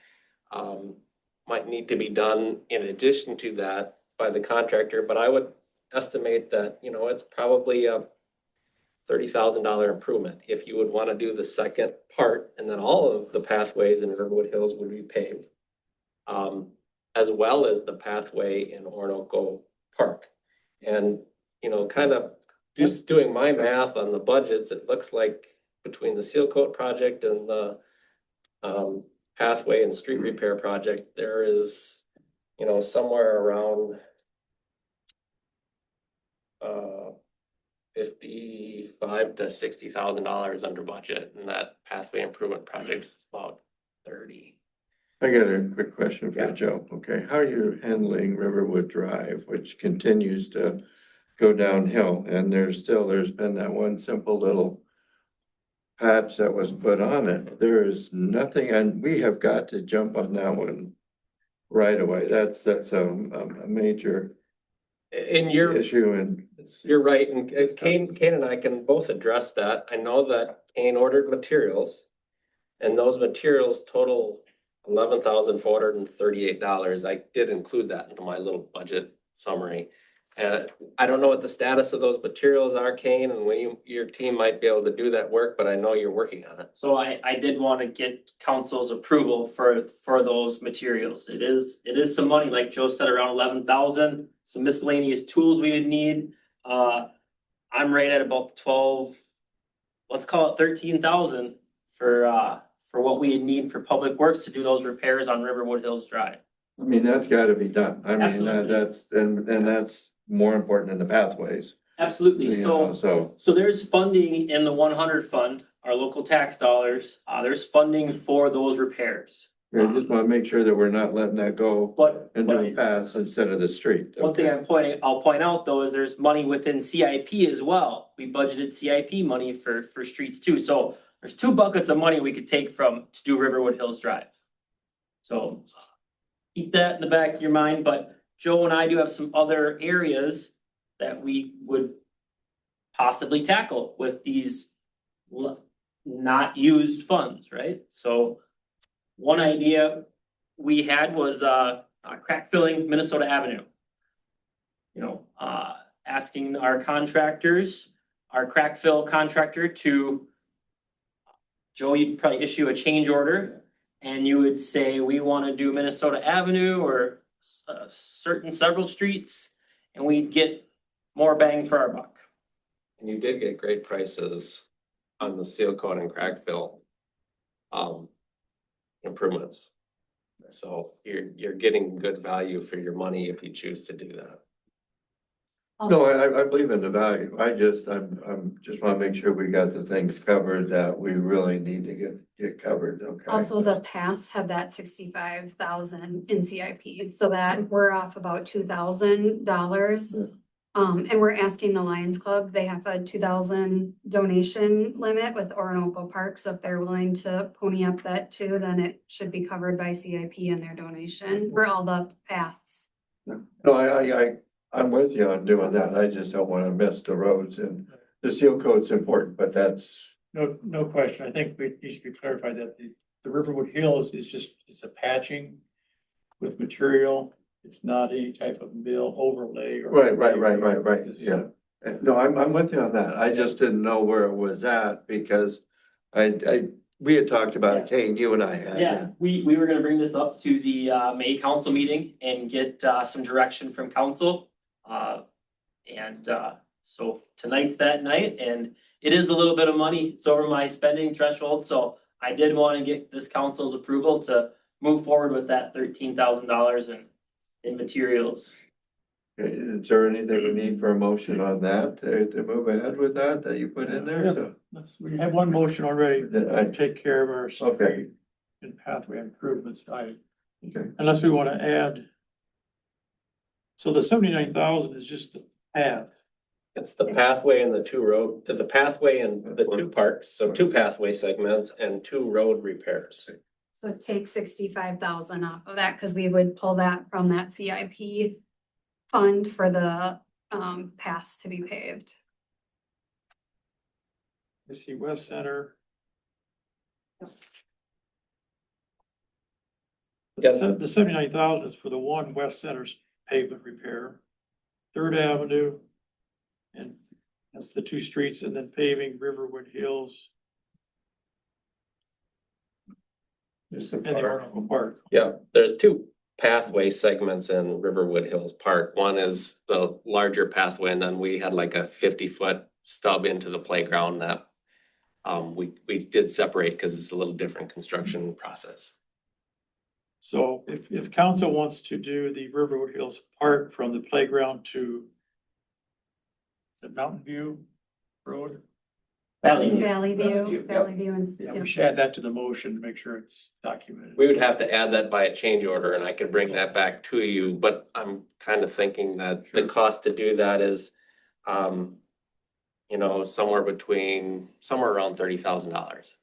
might need to be done in addition to that by the contractor, but I would estimate that, it's probably a $30,000 improvement if you would want to do the second part, and then all of the pathways in Riverwood Hills would be paved, as well as the pathway in Orinoco Park. And, kind of just doing my math on the budgets, it looks like between the seal coat project and the pathway and street repair project, there is, somewhere around $55,000 to $60,000 under budget, and that pathway improvement project is about 30. I got a quick question for Yeah. Joe. Okay, how are you handling Riverwood Drive, which continues to go downhill? And there's been that one simple little patch that was put on it. There is nothing, and we have got to jump on that one right away. That's a major In your issue, and You're right, and Kane and I can both address that. I know that Kane ordered materials, and those materials total $11,438. I did include that into my little budget summary. I don't know what the status of those materials are, Kane, and when your team might be able to do that work, but I know you're working on it. So I did want to get council's approval for those materials. It is some money, like Joe said, around 11,000, some miscellaneous tools we would need. I'm right at about 12, let's call it 13,000 for what we need for public works to do those repairs on Riverwood Hills Drive. I mean, that's gotta be done. I mean, Absolutely. that's, and that's more important than the pathways. Absolutely. You know, So so, there's funding in the 100 fund, our local tax dollars. There's funding for those repairs. I just wanna make sure that we're not letting that go But and doing paths instead of the street. one thing Okay. I'll point out though, is there's money within CIP as well. We budgeted CIP money for streets too. So there's two buckets of money we could take from to do Riverwood Hills Drive. So keep that in the back of your mind, but Joe and I do have some other areas that we would possibly tackle with these not used funds, right? So one idea we had was crack filling Minnesota Avenue. You know, asking our contractors, our crack fill contractor to, Joe, you'd probably issue a change order and you would say, we want to do Minnesota Avenue or several streets, and we'd get more bang for our buck. And you did get great prices on the seal coat and crack fill improvements. So you're getting good value for your money if you choose to do that. No, I believe in the value. I'm just wanna make sure we got the things covered that we really need to get covered, okay? Also, the paths have that 65,000 in CIP, so that we're off about $2,000. And we're asking the Lions Club, they have a 2,000 donation limit with Orinoco Park, so if they're willing to pony up that too, then it should be covered by CIP and their donation for all the paths. No, I'm with you on doing that. I just don't wanna miss the roads, and the seal coat's important, but that's, No question. I think it needs to be clarified that the Riverwood Hills is just, it's a patching with material. It's not any type of mill overlay or. right, yeah. No, I'm with you on that. I just didn't know where it was at because we had talked about it, Kane, you and I had. Yeah, we were gonna bring this up to the May council meeting and get some direction from council. So tonight's that night, and it is a little bit of money. It's over my spending threshold, so I did want to get this council's approval to move forward with that $13,000 in materials. Okay, is there anything we need for a motion on that, to move ahead with that you put in there? So, We have one motion already That I- to take care of our Okay. street and pathway improvements. okay. Unless we want to add. So the 79,000 is just the path. It's the pathway and the pathway and the two parks, so two pathway segments and two road repairs. So take 65,000 off of that, because we would pull that from that CIP fund for the paths to be paved. I see West Center. Yes. The 79,000 is for the one West Center's pavement repair. Third Avenue. And that's the two streets, and then paving Riverwood Hills Just a and the part. Orinoco Park. Yeah, there's two pathway segments in Riverwood Hills Park. One is the larger pathway, and then we had like a 50-foot stub into the playground that we did separate because it's a little different construction process. So if council wants to do the Riverwood Hills Park from the playground to the Mountain View Road, Valley View. Valley View, and, yeah, we should add that to the motion to make sure it's documented. We would have to add that by a change order, and I could bring that back to you, but I'm kind of thinking that the cost to do that is somewhere around $30,000.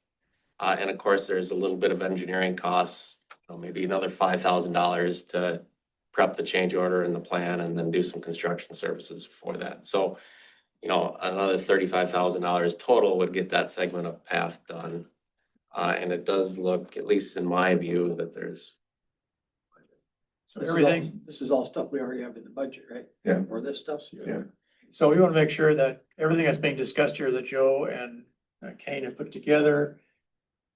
And of course, there's a little bit of engineering costs, maybe another $5,000 to prep the change order and the plan and then do some construction services for that. So, another $35,000 total would get that segment of path done. And it does look, at least in my view, that there's. So This is all- everything, This is all stuff we already have in the budget, right? Yeah. For this stuff. Yeah. so we want to make sure that everything that's being discussed here that Joe and Kane have put together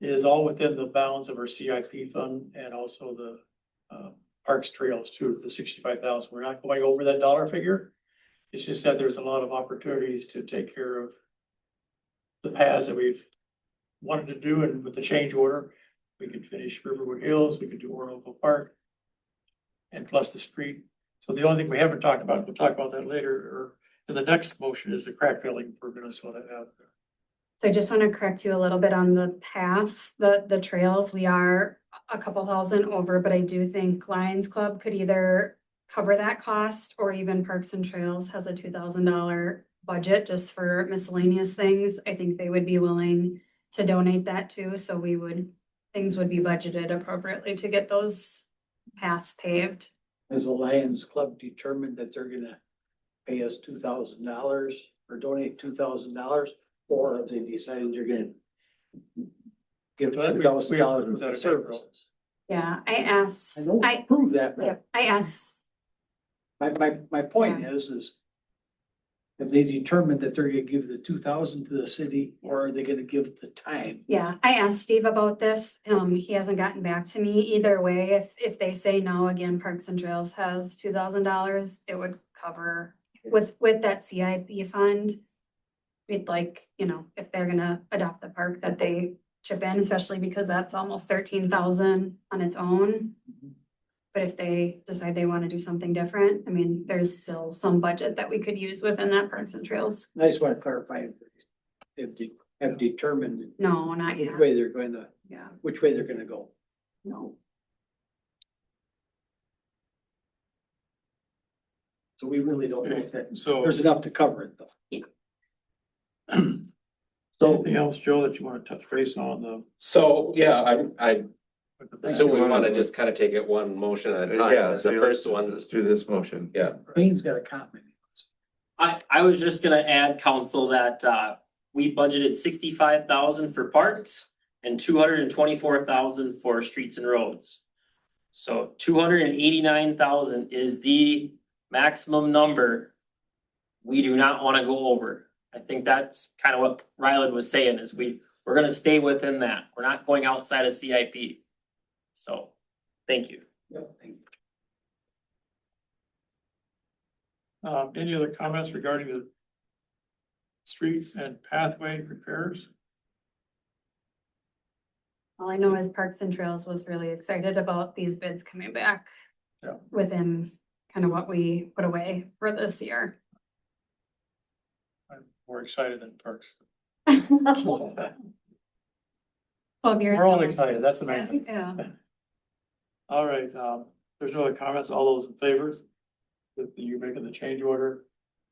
is all within the bounds of our CIP fund and also the Parks Trails too, the 65,000. We're not going over that dollar figure. It's just that there's a lot of opportunities to take care of the paths that we've wanted to do, and with the change order, we could finish Riverwood Hills, we could do Orinoco Park. And plus the street. So the only thing we haven't talked about, we'll talk about that later, or in the next motion is the crack filling for Minnesota Ave. So I just want to correct you a little bit on the paths, the trails. We are a couple thousand over, but I do think Lions Club could either cover that cost, or even Parks and Trails has a $2,000 budget just for miscellaneous things. I think they would be willing to donate that too, so things would be budgeted appropriately to get those paths paved. Has the Lions Club determined that they're gonna pay us $2,000 or donate $2,000? Or have they decided they're gonna give Well, we- $2,000 we- for the we- services? Yeah, I asked, I know, I, prove that, but I asked, my point is have they determined that they're gonna give the 2,000 to the city, or are they gonna give the time? yeah, I asked Steve about this. He hasn't gotten back to me. Either way, if they say no, again, Parks and Trails has $2,000, it would cover with that CIP fund. We'd like, if they're gonna adopt the park, that they chip in, especially because that's almost 13,000 on its own. But if they decide they want to do something different, I mean, there's still some budget that we could use within that Parks and Trails. I just want to clarify if they have determined No, not which yet. way they're going to, Yeah, which way they're gonna go. no. So we really don't know if that, So, there's enough to cover it though. anything else, Joe, that you want to touch base on So, yeah, I the? assume we want to just kind of take it one motion at a time. Yeah, The so first one, let's do this motion. yeah, Payne's got a comment. I was just gonna add, council, that we budgeted 65,000 for parks and 224,000 for streets and roads. So 289,000 is the maximum number we do not wanna go over. I think that's kind of what Ryland was saying, is we're gonna stay within that. We're not going outside of CIP. So, thank you. Any other comments regarding the street and pathway repairs? All I know is Parks and Trails was really excited about these bids coming back. Yeah. Within kind of what we put away for this year. I'm more excited than Parks. 12 years. We're all now. excited, that's the main thing. Yeah. All right, there's no other comments, all those in favor? With you making the change order?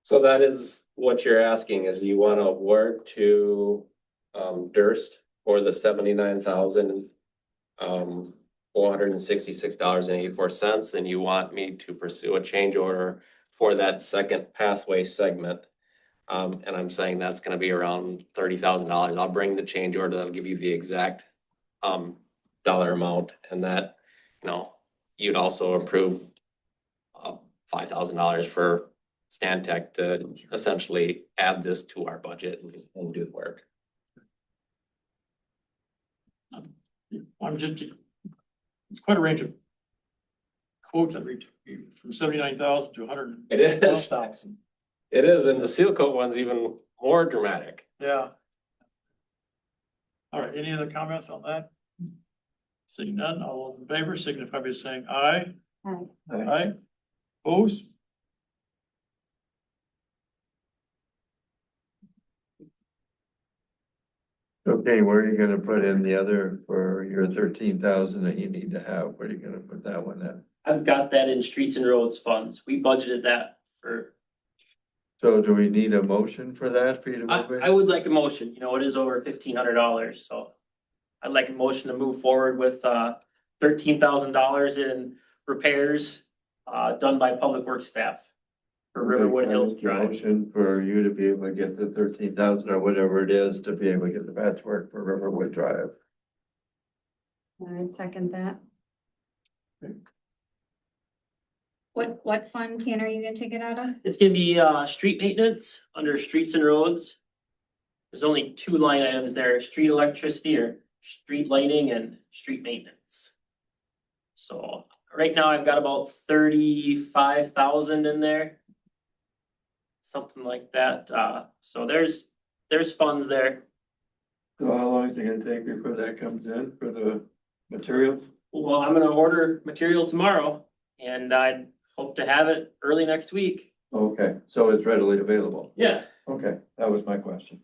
so that is what you're asking, is you want to award to Durst for the $79,000 $466.84, and you want me to pursue a change order for that second pathway segment. And I'm saying that's gonna be around $30,000. I'll bring the change order, that'll give you the exact dollar amount, and that, you'd also approve $5,000 for Stan Tech to essentially add this to our budget and do the work. I'm just, it's quite a range of quotes that reach from 79,000 to 100. It is. It is, and the seal coat one's even more dramatic. Yeah. All right, any other comments on that? Seeing none, all in favor signify by saying aye. Aye. Aye. Opposed? Okay, where are you gonna put in the other for your 13,000 that you need to have? Where are you gonna put that one at? I've got that in streets and roads funds. We budgeted that for, So do we need a motion for that for you to I move in? would like a motion, it is over $1,500, so. I'd like a motion to move forward with $13,000 in repairs done by public works staff for Riverwood Hills Drive. Motion for you to be able to get the 13,000 or whatever it is to be able to get the patchwork for Riverwood Drive. I'd second that. What fund, Ken, are you gonna take it out of? It's gonna be street maintenance under streets and roads. There's only two line items there, street electricity or street lighting and street maintenance. So right now I've got about 35,000 in there. Something like that, so there's funds there. So how long is it gonna take before that comes in for the materials? Well, I'm gonna order material tomorrow and I hope to have it early next week. Okay, so it's readily available. Yeah. Okay, that was my question.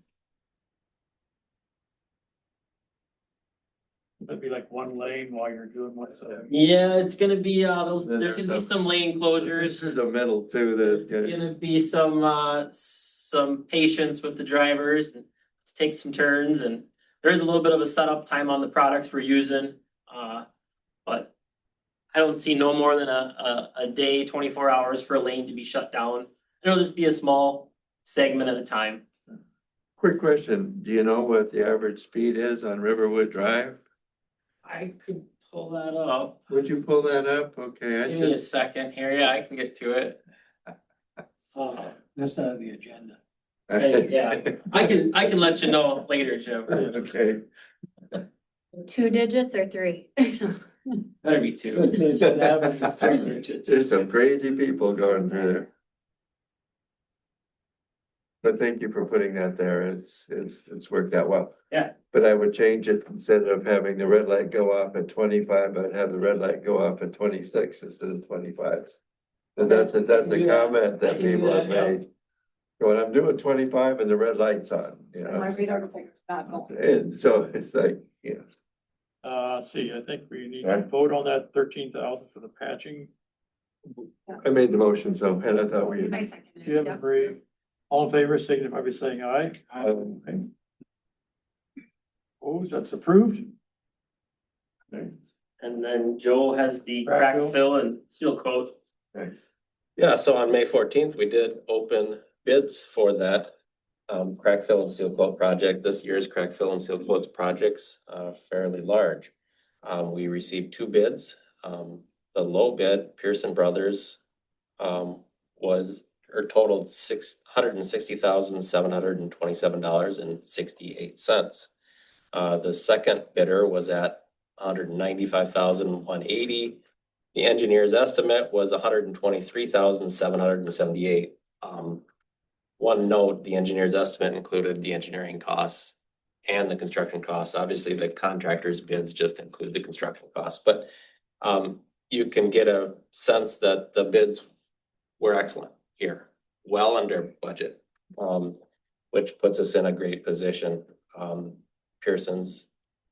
That'd be like one lane while you're doing what's Yeah, it's gonna be, there's There's gonna be some- some lane closures. There's a middle too, There's that, gonna be some patience with the drivers and take some turns and there is a little bit of a setup time on the products we're using. But I don't see no more than a day, 24 hours for a lane to be shut down. It'll just be a small segment at a time. quick question, do you know what the average speed is on Riverwood Drive? I could pull that up. Would you pull that up? Okay, I Give me a just, second here. Yeah, I can get to it. That's not on the agenda. Yeah, I can let you know later, Jim. Okay. 2 digits or 3? Better be two. There's some crazy people going through there. But thank you for putting that there, it's worked out well. Yeah. But I would change it, instead of having the red light go off at 25, I'd have the red light go off at 26 instead of 25. And that's a comment that people have made. When I'm doing 25 and the red light's on, you My know, radar detector's not going. and so it's like, you know. let's see, I think we need to vote on that 13,000 for the patching. I made the motion, so, and I thought we. I second it. Jim, Yep. Bree, all in favor, signify by saying aye. Opposed, that's approved. And then Joe has the Crack crack fill. fill and seal coat. Thanks. Yeah, so on May 14th, we did open bids for that crack fill and seal coat project. This year's crack fill and seal coats projects fairly large. We received 2 bids. The low bid, Pearson Brothers, was or totaled $660,727.68. The second bidder was at $195,180. The engineer's estimate was $123,778. One note, the engineer's estimate included the engineering costs and the construction costs. Obviously, the contractor's bids just include the construction costs, but you can get a sense that the bids were excellent here, well under budget, which puts us in a great position. Pearson's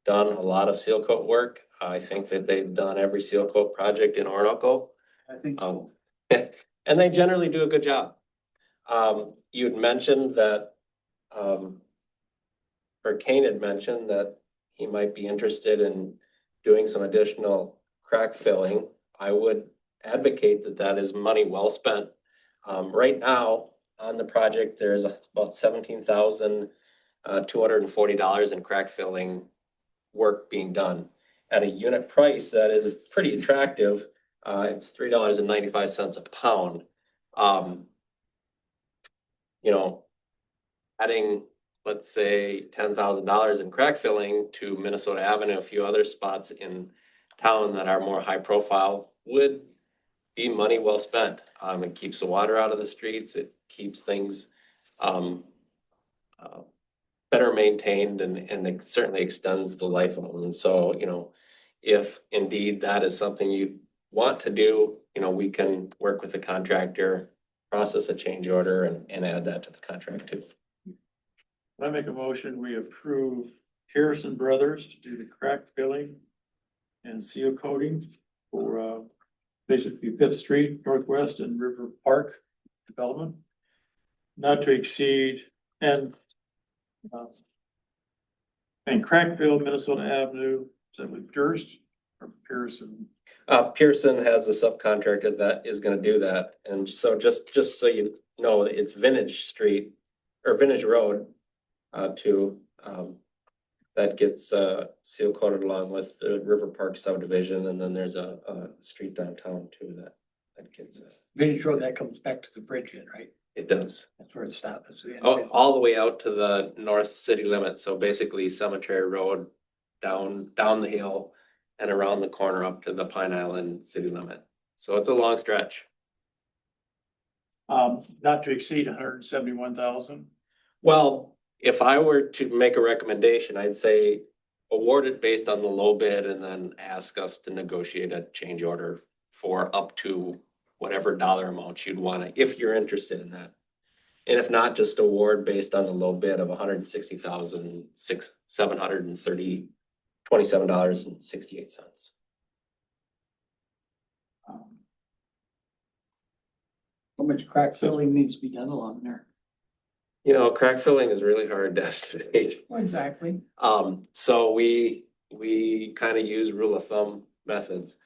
done a lot of seal coat work. I think that they've done every seal coat project in Orinoco. I think so. And they generally do a good job. You'd mentioned that, or Kane had mentioned that he might be interested in doing some additional crack filling. I would advocate that that is money well spent. Right now on the project, there's about $17,240 in crack filling work being done at a unit price that is pretty attractive. It's $3.95 a pound. You know, adding, let's say, $10,000 in crack filling to Minnesota Avenue, a few other spots in town that are more high profile would be money well spent. It keeps the water out of the streets. It keeps things better maintained and it certainly extends the life of them. And so, you know, if indeed that is something you want to do, you know, we can work with the contractor, process a change order and add that to the contract too. I make a motion, we approve Pearson Brothers to do the crack filling and seal coating for basically Fifth Street Northwest and River Park development. Not to exceed and Crackville, Minnesota Avenue, is that with Durst or Pearson? Pearson has a subcontractor that is gonna do that. And so just so you know, it's Vintage Street or Vintage Road that gets seal coated along with the River Park subdivision. And then there's a street downtown too that gets it. Vintage Road, that comes back to the bridge in, right? It does. That's where it stops. That's the end of Oh, it. all the way out to the north city limit, so basically Cemetery Road down the hill and around the corner up to the Pine Island city limit. So it's a long stretch. Not to exceed 171,000. Well, if I were to make a recommendation, I'd say award it based on the low bid and then ask us to negotiate a change order for up to whatever dollar amount you'd want to, if you're interested in that. And if not, just award based on the low bid of $160,727.68. How much crack filling needs to be done along there? You know, crack filling is really hard to estimate. Exactly. So we kind of use rule of thumb methods.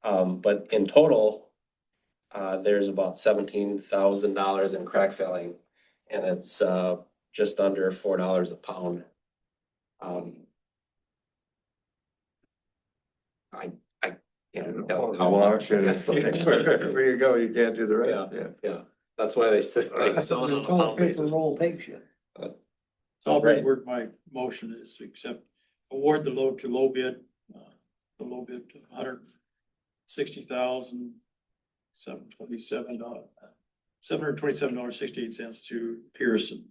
But in total, there's about $17,000 in crack filling, and it's just under $4 a pound. I can't tell how much. Wherever you go, you can't do the rest, yeah. Yeah, that's why they say like sell it on a Toilet pound paper basis. roll takes you. So I'll reword my motion is to accept, award the low bid, the low bid of $727.68 to Pearson.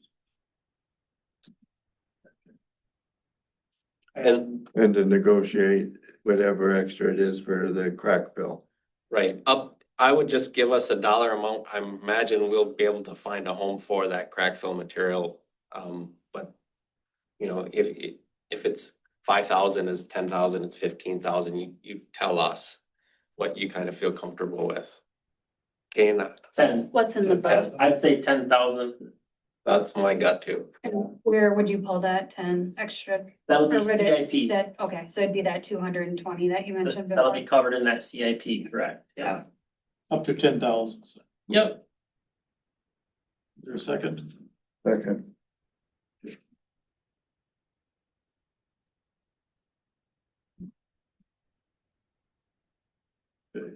And And to negotiate whatever extra it is for the crack fill. right, I would just give us a dollar amount. I imagine we'll be able to find a home for that crack fill material. But you know, if it's 5,000, it's 10,000, it's 15,000, you tell us what you kind of feel comfortable with. Okay, and 10. What's in the budget? I'd say 10,000. that's my gut too. And where would you pull that 10 extra? That'll be Or would it- CIP. That, okay, so it'd be that 220 that you mentioned That'll before. be covered in that CIP, correct? Yeah. Up to 10,000. Is Yep. there a second? Second.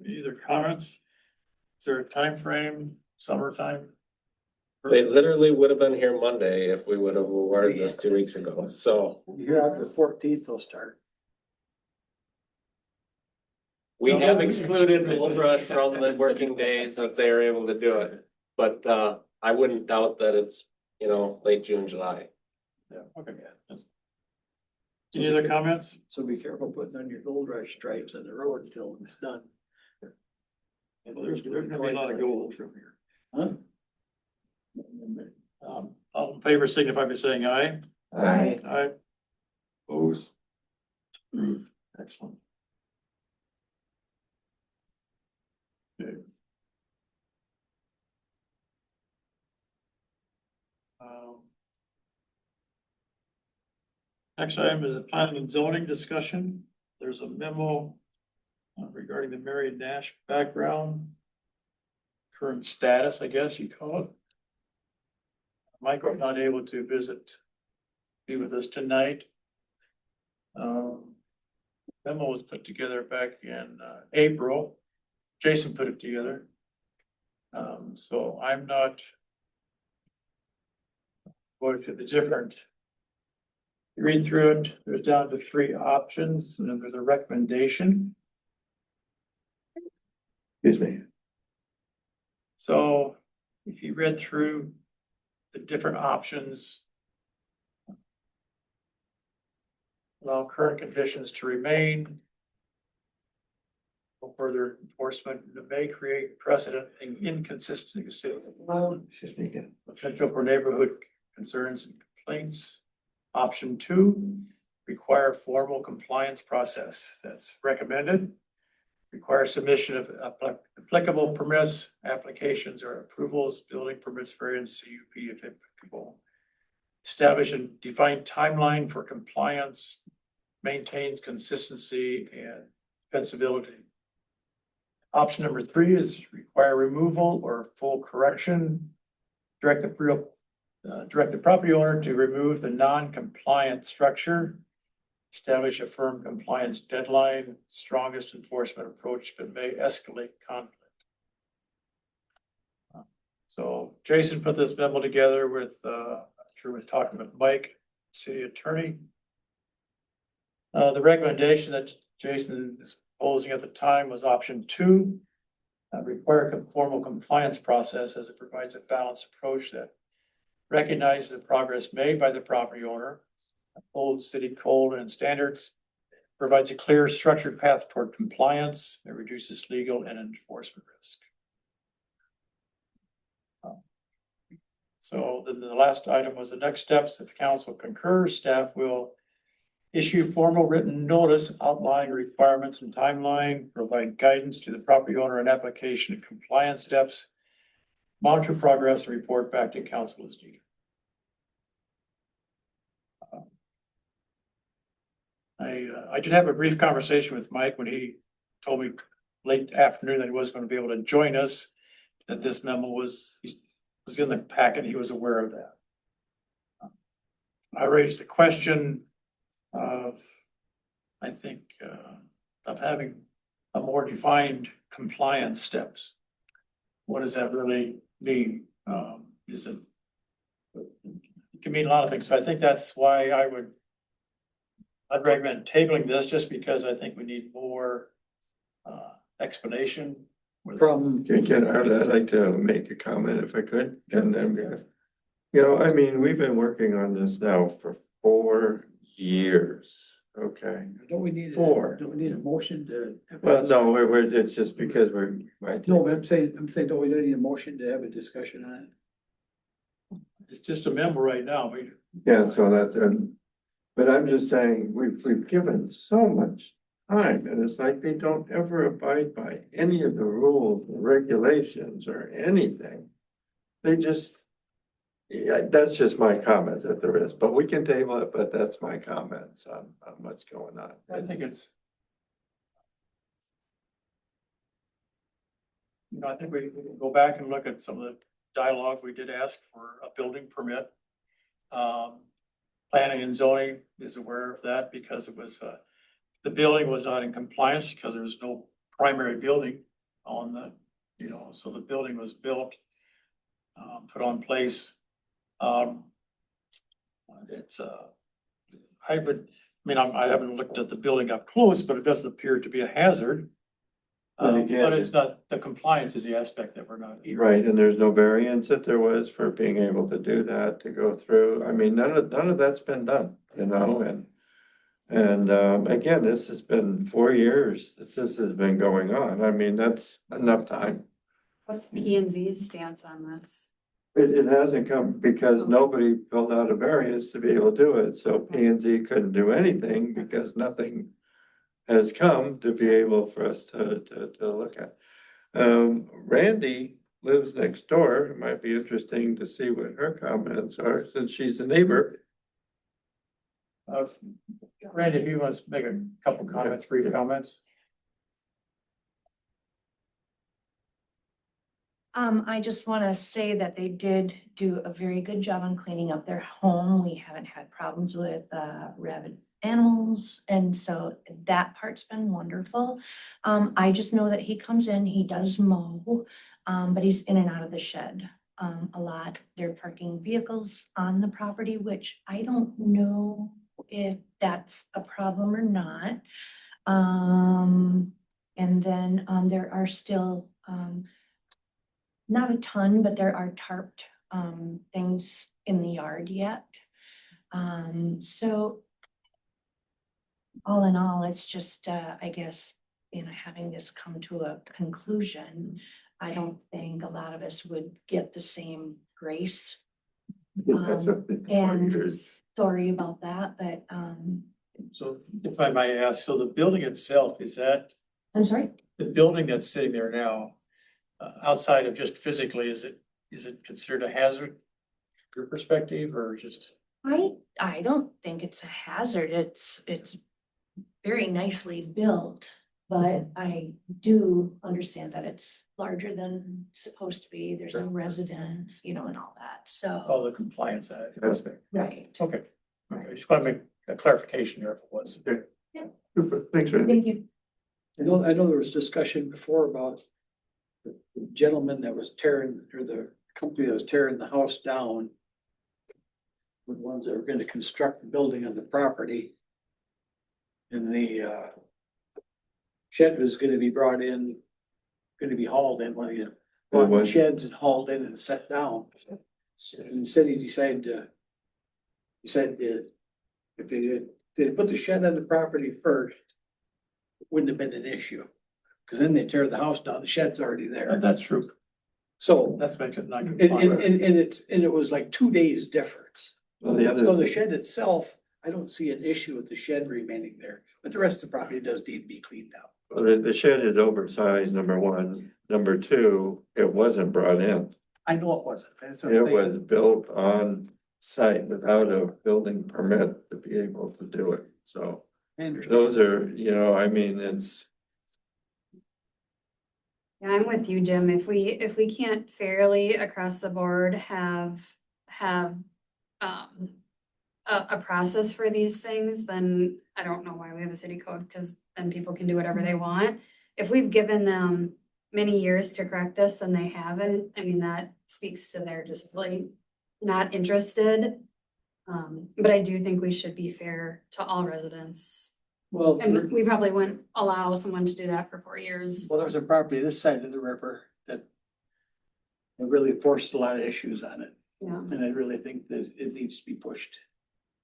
Either comments? Is there a time frame? Summertime? They literally would have been here Monday if we would have awarded this 2 weeks ago, so. Here after the 14th, they'll start. We have excluded Gold Rush from the working days that they are able to do it, but I wouldn't doubt that it's, you know, late June, July. Yeah, okay. Any other comments? So be careful putting on your Gold Rush stripes on the road until it's done. Well, there's gonna be a lot of gold from here. Huh? All in favor signify by saying aye. Aye. Aye. Opposed? Approved. Excellent. Okay. Next item is a planning and zoning discussion. There's a memo regarding the Mary Nash background. Current status, I guess you call it. Michael not able to be with us tonight. Memo was put together back in April. Jason put it together. So I'm not going to the different. You read through it, there's down to 3 options, and then there's a recommendation. Excuse me. So if you read through the different options, allow current conditions to remain. No further enforcement that may create precedent and inconsistency. Excuse me again. Potential for neighborhood concerns and complaints. Option 2, require formal compliance process. That's recommended. Require submission of applicable permits, applications or approvals, building permits, variance, CUP if applicable. Establish and define timeline for compliance, maintains consistency and defensibility. Option number 3 is require removal or full correction. Direct the property owner to remove the non-compliant structure. Establish a firm compliance deadline, strongest enforcement approach, but may escalate conflict. So Jason put this memo together with, after we're talking with Mike, city attorney. The recommendation that Jason is proposing at the time was option 2. Require a formal compliance process as it provides a balanced approach that recognizes the progress made by the property owner, upholds city code and standards, provides a clear structured path toward compliance, and reduces legal and enforcement risk. So then the last item was the next steps. If council concurs, staff will issue formal written notice outlining requirements and timeline, provide guidance to the property owner and application and compliance steps, monitor progress, and report back to council as needed. I did have a brief conversation with Mike when he told me late afternoon that he wasn't going to be able to join us, that this memo was in the packet. He was aware of that. I raised the question of, I think, of having a more defined compliance steps. What does that really mean? Is it can mean a lot of things. So I think that's why I'd recommend tabling this, just because I think we need more explanation. From, I'd like to make a comment if I could, and then, you know, I mean, we've been working on this now for 4 years, okay? don't we need, Four. don't we need a motion to? Well, no, it's just because we're. No, but I'm saying, don't we need a motion to have a discussion on it? It's just a memo right now. Yeah, so that's, but I'm just saying, we've given so much time, and it's like they don't ever abide by any of the rules, or regulations, or anything. They just, yeah, that's just my comment that there is, but we can table it, but that's my comments on what's going on. I think it's. I think we can go back and look at some of the dialogue. We did ask for a building permit. Planning and zoning is aware of that because it was, the building was not in compliance because there was no primary building on the, so the building was built, put on place. It's I haven't looked at the building up close, but it doesn't appear to be a hazard. But again, But it's not, the compliance is the aspect that we're not. Right, and there's no variance that there was for being able to do that, to go through. I mean, none of that's been done, and again, this has been 4 years that this has been going on. I mean, that's enough time. What's P and Z's stance on this? It hasn't come because nobody filled out a variance to be able to do it, so P and Z couldn't do anything because nothing has come to be able for us to look at. Randy lives next door. It might be interesting to see what her comments are since she's a neighbor. Randy, if you want to make a couple comments, brief comments. I just want to say that they did do a very good job on cleaning up their home. We haven't had problems with rabid animals, and so that part's been wonderful. I just know that he comes in, he does mow, but he's in and out of the shed a lot. They're parking vehicles on the property, which I don't know if that's a problem or not. And then there are still not a ton, but there are tarped things in the yard yet. So all in all, it's just, I guess, having this come to a conclusion, I don't think a lot of us would get the same grace. And sorry about that, but, So if I might ask, so the building itself, is that I'm sorry? the building that's sitting there now, outside of just physically, is it considered a hazard? Your perspective, or just? I don't think it's a hazard. It's very nicely built, but I do understand that it's larger than it's supposed to be. There's no residence, and all that, It's so. all the compliance aspect. Right. Okay, I just want to make a clarification there if it was. Super, thanks, Randy. Thank you. I know there was discussion before about the gentleman that was tearing, or the company that was tearing the house down were the ones that were gonna construct the building on the property. And the shed was gonna be brought in, gonna be hauled in, one of the what? sheds and hauled in and set down. So instead he decided to, if they put the shed on the property first, it wouldn't have been an issue. Cause then they tear the house down, the shed's already there. That's true. So, That makes it not. and it was like 2 days difference. Well, the So other, the shed itself, I don't see an issue with the shed remaining there, but the rest of the property does need to be cleaned out. well, the shed is oversized, number one. Number two, it wasn't brought in. I know it wasn't. That's what It I'm was thinking. built on site without a building permit to be able to do it. So I understand. those are, you know, I mean, it's, Yeah, I'm with you, Jim. If we can't fairly across the board have a process for these things, then I don't know why we have a city code, because then people can do whatever they want. If we've given them many years to correct this and they haven't, I mean, that speaks to their just really not interested. But I do think we should be fair to all residents. Well, And we probably wouldn't allow someone to do that for 4 years. well, there's a property this side of the river that really forced a lot of issues on it. Yeah. And I really think that it needs to be pushed.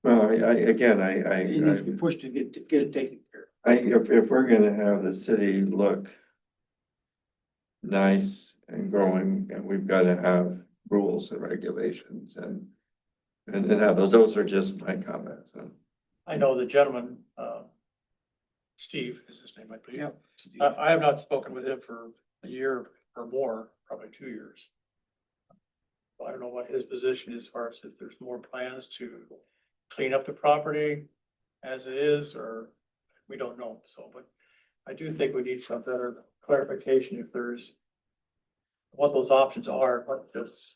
well, again, It needs to be pushed to get it taken care of. if we're gonna have the city look nice and growing, and we've gotta have rules and regulations and have those are just my comments. I know the gentleman, Steve is his name, I believe. Yep. I have not spoken with him for a year or more, probably 2 years. I don't know what his position is as far as if there's more plans to clean up the property as it is, or we don't know, so, but I do think we need some better clarification if there's what those options are, what this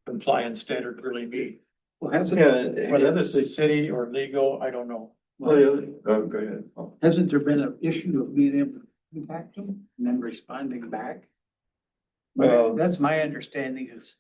compliance standard really mean. Well, hasn't, Yeah, Whether this is city or legal, I don't know. oh, go ahead. hasn't there been an issue of being able to contact them and then responding back? Well- That's my understanding is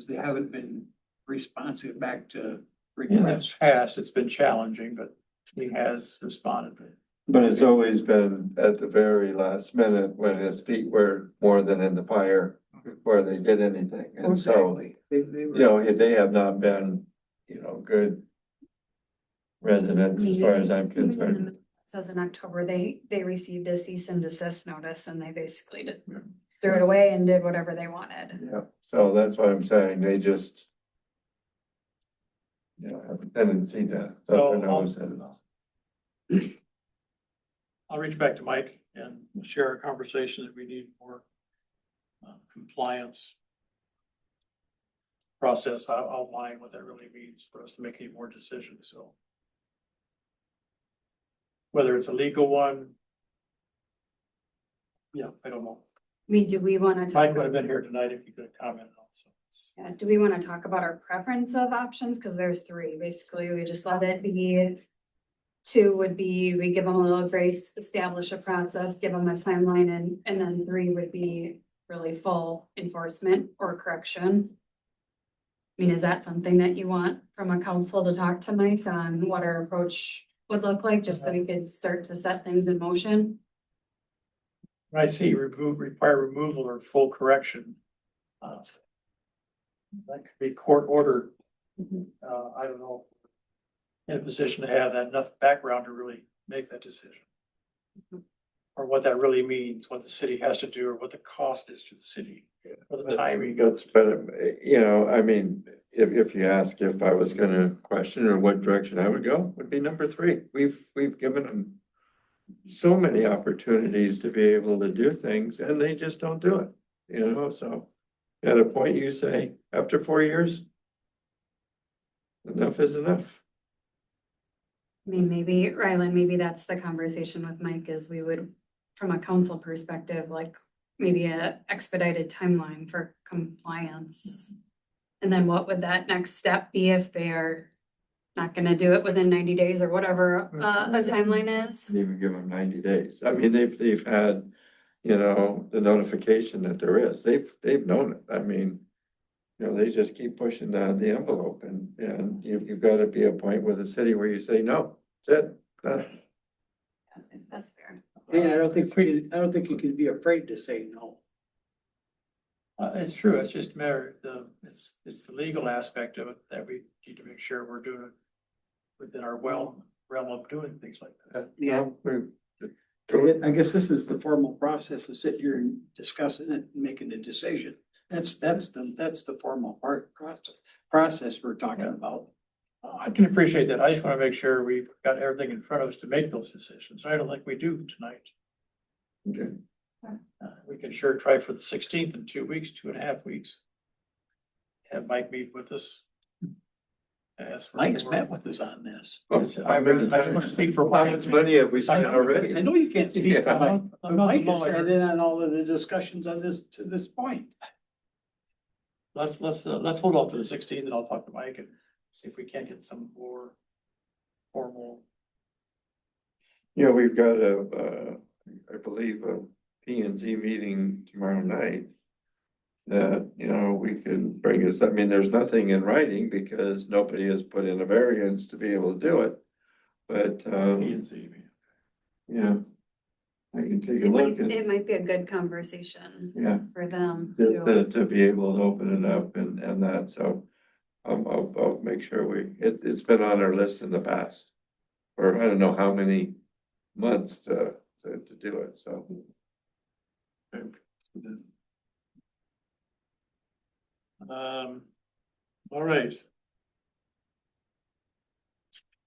they haven't been responsive back to In the requests. past, it's been challenging, but he has responded. But it's always been at the very last minute when his feet were more than in the fire before they did anything. And so, Exactly. you know, they have not been, you know, good residents as far as I'm concerned. It says in October, they received a cease and desist notice and they basically threw it away and did whatever they wanted. Yeah, so that's what I'm saying. They just, you know, have a tendency to. So, up their nose and- I'll reach back to Mike and share a conversation that we need more compliance process. I'll outline what that really means for us to make any more decisions, so. Whether it's a legal one. Yeah, I don't know. I mean, do we want to Mike talk, would have been here tonight if he could have commented on some. do we want to talk about our preference of options? Because there's 3, basically. We just let it be. 2 would be, we give them a little grace, establish a process, give them a timeline, and then 3 would be really full enforcement or correction. I mean, is that something that you want from a council to talk to Mike on what our approach would look like, just so we could start to set things in motion? When I see require removal or full correction. That could be court ordered. I don't know. In a position to have that enough background to really make that decision. Or what that really means, what the city has to do, or what the cost is to the city, or the timing. That's better, you know, I mean, if you ask if I was gonna question or what direction I would go, would be number 3. We've given them so many opportunities to be able to do things and they just don't do it, you know, so. At a point you say, after 4 years, enough is enough. I mean, maybe, Rylan, maybe that's the conversation with Mike, is we would, from a council perspective, like maybe a expedited timeline for compliance. And then what would that next step be if they are not gonna do it within 90 days or whatever a timeline is? Even give them 90 days. I mean, they've had, you know, the notification that there is. They've known it. I mean, you know, they just keep pushing the envelope and you've got to be a point with the city where you say, no, that's it. That's fair. And I don't think you can be afraid to say no. It's true, it's just a matter, it's the legal aspect of it that we need to make sure we're doing it within our realm of doing things like this. Yeah. Well, I guess this is the formal process of sitting here and discussing it and making a decision. That's the formal process we're talking about. I can appreciate that. I just want to make sure we've got everything in front of us to make those decisions. I don't think we do tonight. Okay. We can sure try for the 16th in 2 weeks, 2.5 weeks. Have Mike meet with us. Ask for Mike's more. met with us on this. I just want to speak for How Mike. much money have we spent I already? know you can't speak for Yeah. Mike, but I'm not the Mike has lawyer. sat in on all of the discussions on this to this point. Let's hold off to the 16th and I'll talk to Mike and see if we can't get some more formal. You know, we've got I believe, a P and Z meeting tomorrow night. That, you know, we can bring us, I mean, there's nothing in writing because nobody has put in a variance to be able to do it. But, P&Z. yeah. I can take a It look might, at, it might be a good conversation yeah, for them just too. to be able to open it up and that, so. I'll make sure it's been on our list in the past. Or I don't know how many months to do it, so. All right.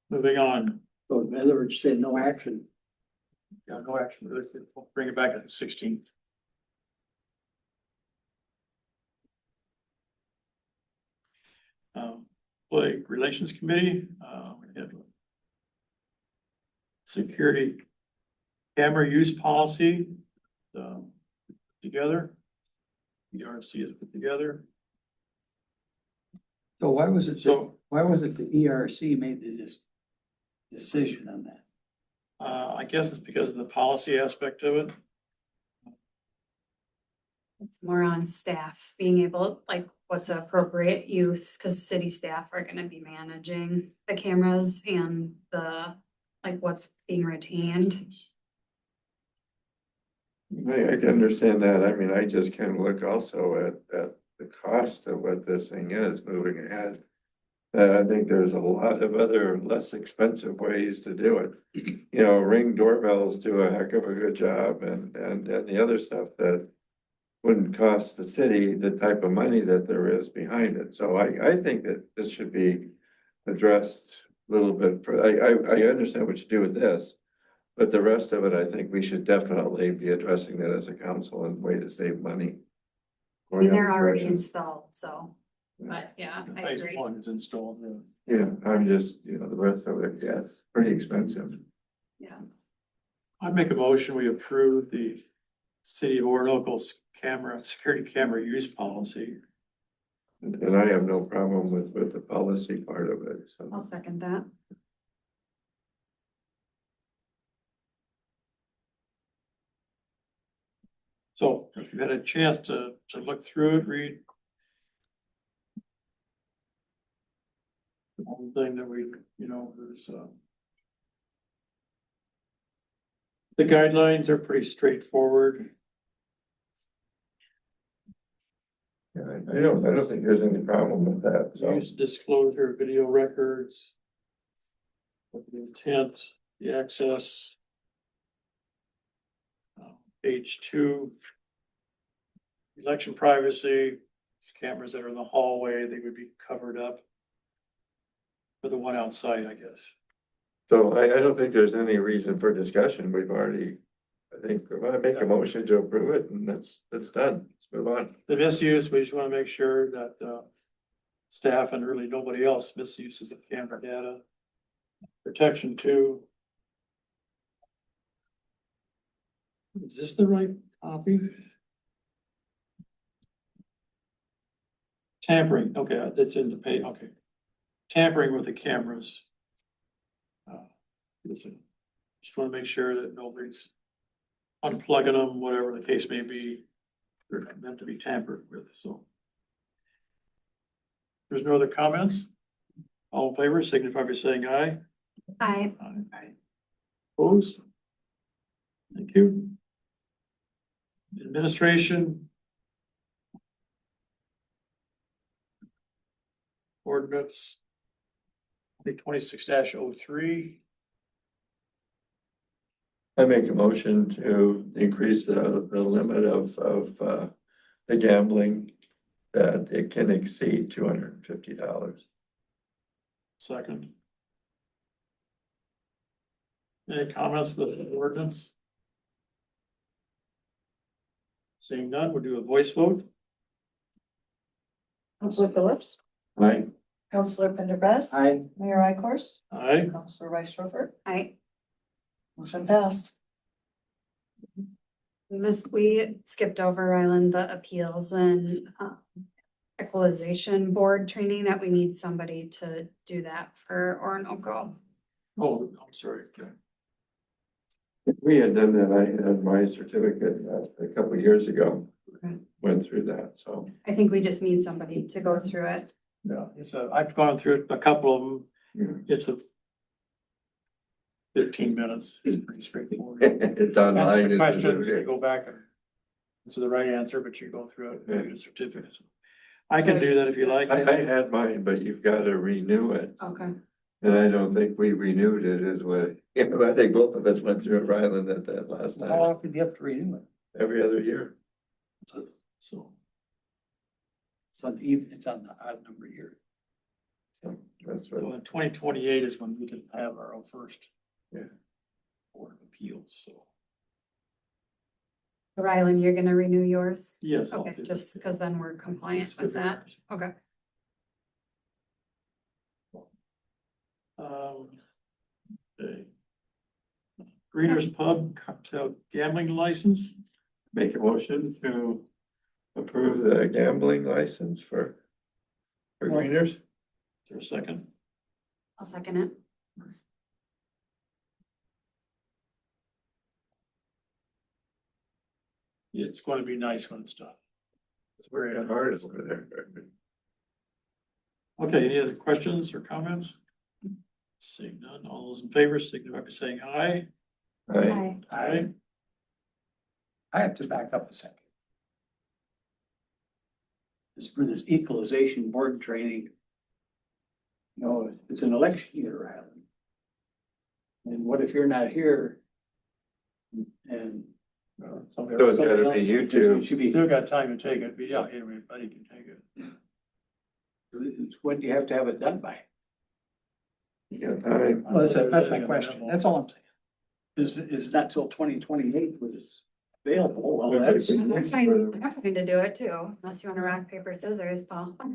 Moving on. So in other words, say no action. Yeah, no action. We'll bring it back at the 16th. Employee Relations Committee, we have security camera use policy, together. ERC is put together. So why was it, So, why was it the ERC made the decision on that? I guess it's because of the policy aspect of it. It's more on staff being able, like, what's appropriate use, because city staff are gonna be managing the cameras and the, like, what's being retained. I can understand that. I mean, I just kind of look also at the cost of what this thing is moving ahead. I think there's a lot of other less expensive ways to do it. You know, Ring doorbells do a heck of a good job and the other stuff that wouldn't cost the city the type of money that there is behind it. So I think that this should be addressed a little bit. I understand what you do with this. But the rest of it, I think we should definitely be addressing that as a council and way to save money. I mean, they're already installed, so, but yeah, I Phase agree. 1 is installed. Yeah, I'm just, you know, the rest of it, yeah, it's pretty expensive. Yeah. I'd make a motion, we approve the City of Orinoco's security camera use policy. And I have no problem with the policy part of it, I'll so. second that. So if you had a chance to look through it, read. One thing that we, you know, is, the guidelines are pretty straightforward. Yeah, I don't think there's any problem with that, so. Use disclosure, video records. The intent, the access. Page 2. Election privacy, these cameras that are in the hallway, they would be covered up. For the one outside, I guess. So I don't think there's any reason for discussion. We've already, I think, if I make a motion to approve it and that's done. Let's move on. The misuse, we just want to make sure that, staff and really nobody else misuses the camera data. Protection 2. Is this the right copy? Tampering, okay, that's in the page, okay. Tampering with the cameras. Listen, just want to make sure that nobody's unplugging them, whatever the case may be. They're not meant to be tampered with, so. There's no other comments? All in favor, signify by saying aye. I, Aye. Opposed? Thank you. Administration. Ordinance. 26-03. I make a motion to increase the limit of, the gambling, that it can exceed $250. Second. Any comments with the ordinance? Seeing none, we'll do a voice vote. Counselor Phillips, Aye. Counselor Pendergrass. I, Mayor Ikorst, Aye. Counselor Rice-Rover, I, motion passed. we skipped over, Ryland, the appeals and equalization board training that we need somebody to do that for Orinoco. Oh, I'm sorry. Okay. If we had done that, I had my certificate a couple of years ago. Okay. Went through that, so. I think we just need somebody to go through it. Yeah, I've gone through a couple of them. Yeah. It's a 15 minutes. It's pretty straightforward. It's And online. the it's- questions, you go back and answer the right answer, but you go through it and get a certificate. I can do that if you like. I had mine, but you've got to renew it. Okay. And I don't think we renewed it as well. I think both of us went through it, Ryland, at that last how time, often do you have to renew it? every other year. So, It's on even, it's on the odd number year. So that's so what, in 2028 is when we can have our own first. Yeah. Board of Appeals, so. Ryland, you're gonna renew yours? Yes. I'll Okay, do just that. because then we're compliant with that. Okay. Okay. Greeners Pub cocktail gambling license. make a motion to approve the gambling license for Greeners. Is there a second? I'll second it. It's going to be nice when it's done. It's very hard over there. Okay, any other questions or comments? Seeing none, all those in favor, signify by saying aye. Aye. Aye. I have to back up a second. This for this equalization board training. You know, it's an election year, Alan. And what if you're not here? And. So it's gotta be you two. Should be, Still got time to take it, but yeah, anybody can take it. when do you have to have it done by? You got time. Well, that's my question. That's all I'm saying. Is not till 2028 when it's available. Well, that's. I'm fine to do it too, unless you want to rock, paper, scissors, Paul. I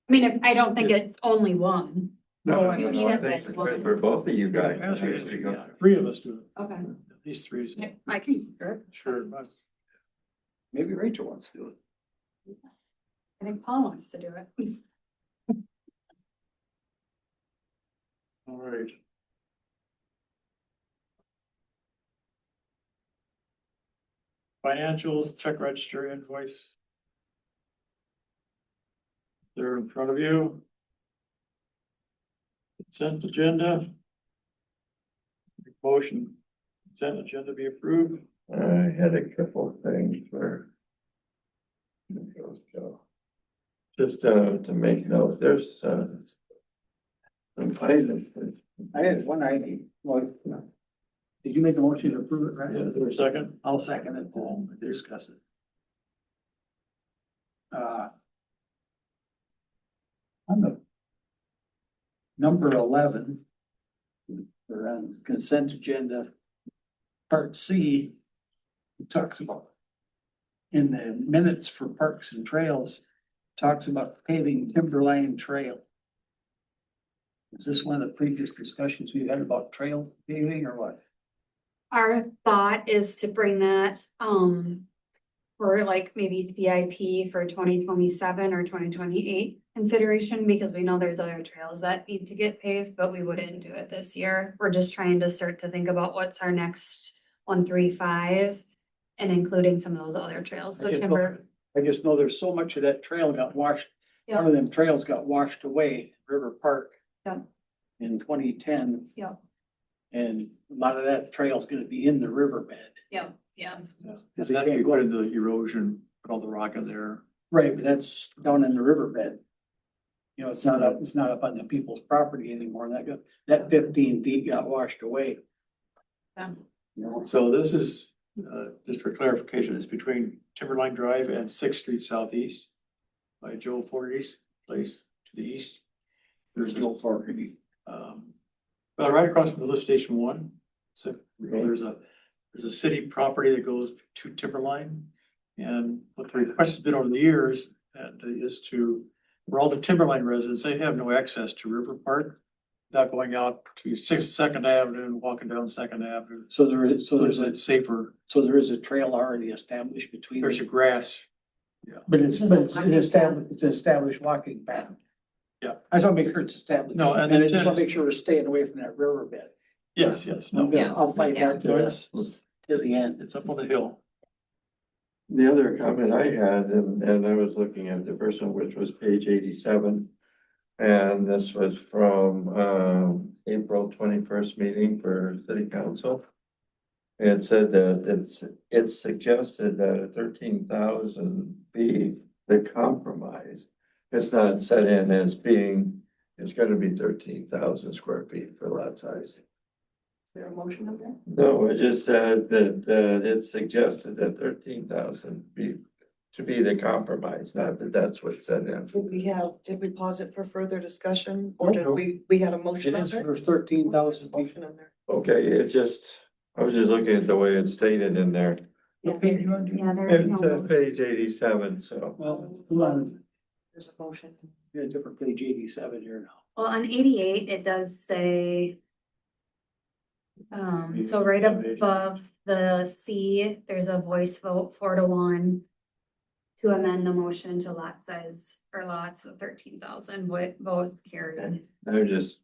mean, I don't think it's only one. No, You no, need no, I it think this it's one. good for both of you guys. Yeah, 3 of us do it, Okay. at least 3. I can, sure. Sure. but- Maybe Rachel wants to do it. I think Paul wants to do it. All right. Financials, check register, invoice. They're in front of you. Consent agenda. Motion, consent agenda be approved. I had a couple of things for. Just to make note, there's some items. I had one idea. Well, did you make a motion to approve it, right? Is there a second? I'll second it and discuss it. On the number 11, or on consent agenda, part C, it talks about in the minutes for parks and trails, talks about paving Timberline Trail. Is this one of the previous discussions we had about trail paving or what? Our thought is to bring that, for like maybe CIP for 2027 or 2028 consideration, because we know there's other trails that need to get paved, but we wouldn't do it this year. We're just trying to start to think about what's our next 135 and including some of those other trails. So I just know- timber, I just know there's so much of that trail got washed, one of them trails got washed away, River Park. Yeah. In 2010. Yeah. And a lot of that trail's gonna be in the riverbed. yeah. Cause they can't go into the erosion, put all the rock in there. Right, but that's down in the riverbed. You know, it's not up on the people's property anymore. That 15 feet got washed away. Yeah. You know, So this is, just for clarification, it's between Timberline Drive and Sixth Street Southeast by Joe Fordy's place to the east. There's Joe Fordy. Well, right across from the lift station one. So there's a city property that goes to Timberline. And what the request has been over the years is for all the Timberline residents, they have no access to River Park without going out to Second Avenue and walking down Second Avenue. so there's It's safer. a trail already established between. There's a grass. But it's an established walking path. Yeah. I just wanna make sure it's established. No, and I the just wanna make sure we're staying away from that riverbed. Yes, no, Yeah. I'll fight that no, to it's the end. up on the hill. The other comment I had, and I was looking at the first one, which was page 87. And this was from April 21st meeting for city council. It said that it's suggested that a 13,000 be the compromise. It's not set in as being, it's gonna be 13,000 square feet for lot size. Is there a motion on that? No, it just said that it suggested that 13,000 to be the compromise, not that that's what's said in. Did we pause it for further discussion or did No. we had a It motion on is it? for 13,000 people. Motion in there. Okay, I was just looking at the way it's stated in there. Yeah, there is It's no. page 87, so. Well, hold on, There's a motion. we got a different page 87 here now. Well, on 88, it does say. So right above the C, there's a voice vote 4-1. To amend the motion to lot size or lots of 13,000, vote carried. I just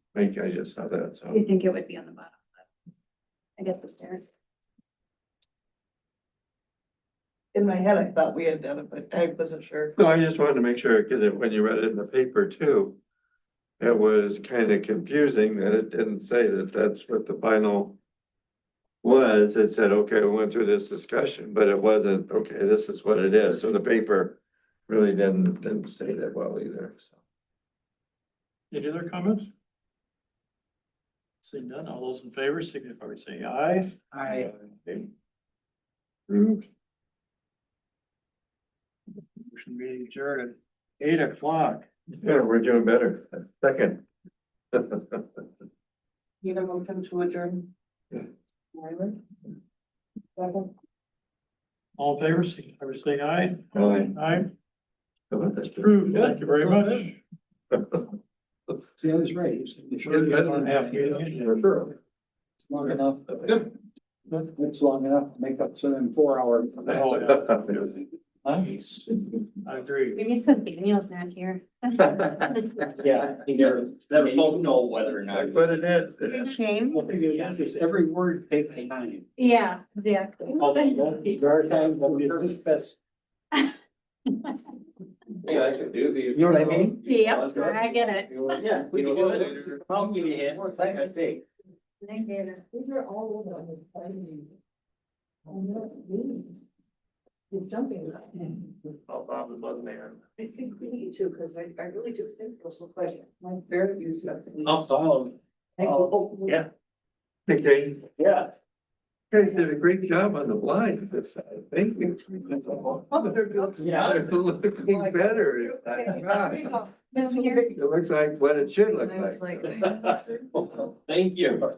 saw that, so. You think it would be on the bottom? but I get this there. In my head, I thought we had done it, but I wasn't sure. No, I just wanted to make sure, because when you read it in the paper too, it was kind of confusing that it didn't say that that's what the final was. It said, okay, we went through this discussion, but it wasn't, okay, this is what it is. So the paper really didn't say that well either, so. Any other comments? Seeing none, all those in favor signify by saying aye. Aye. Okay. Approved. Motion being adjourned at 8 o'clock. Yeah, we're doing better. Second. You have a motion to adjourn? Yeah. Myron? Second. All in favor signify by saying aye. Aye. Aye. That's approved. Thank you very much. See, I was right. Sure, you had 1.5 meeting. Sure. It's long enough. It's long enough to make up some 4 hours. Oh, yeah. Nice. I agree. We need some Daniel's not here. Yeah, they won't know whether or not. But it is. Shane? Well, thing is every word takes time. Yeah, exactly. There are times when you just best, Yeah, I could do the. you know what I mean? Yep, I get it. Yeah, we can do it. I'll give you a hint. I think. These are all over his phone. He's jumping. Oh, Bob the Bug Man. I think we need to, because I really do think those look like my fair views. Oh, yeah. Hey, Kate, you Yeah. guys did a great job on the blind this side. Thank you. Yeah. They're looking better. That's It looks like what it should look I was like. like. Thank you.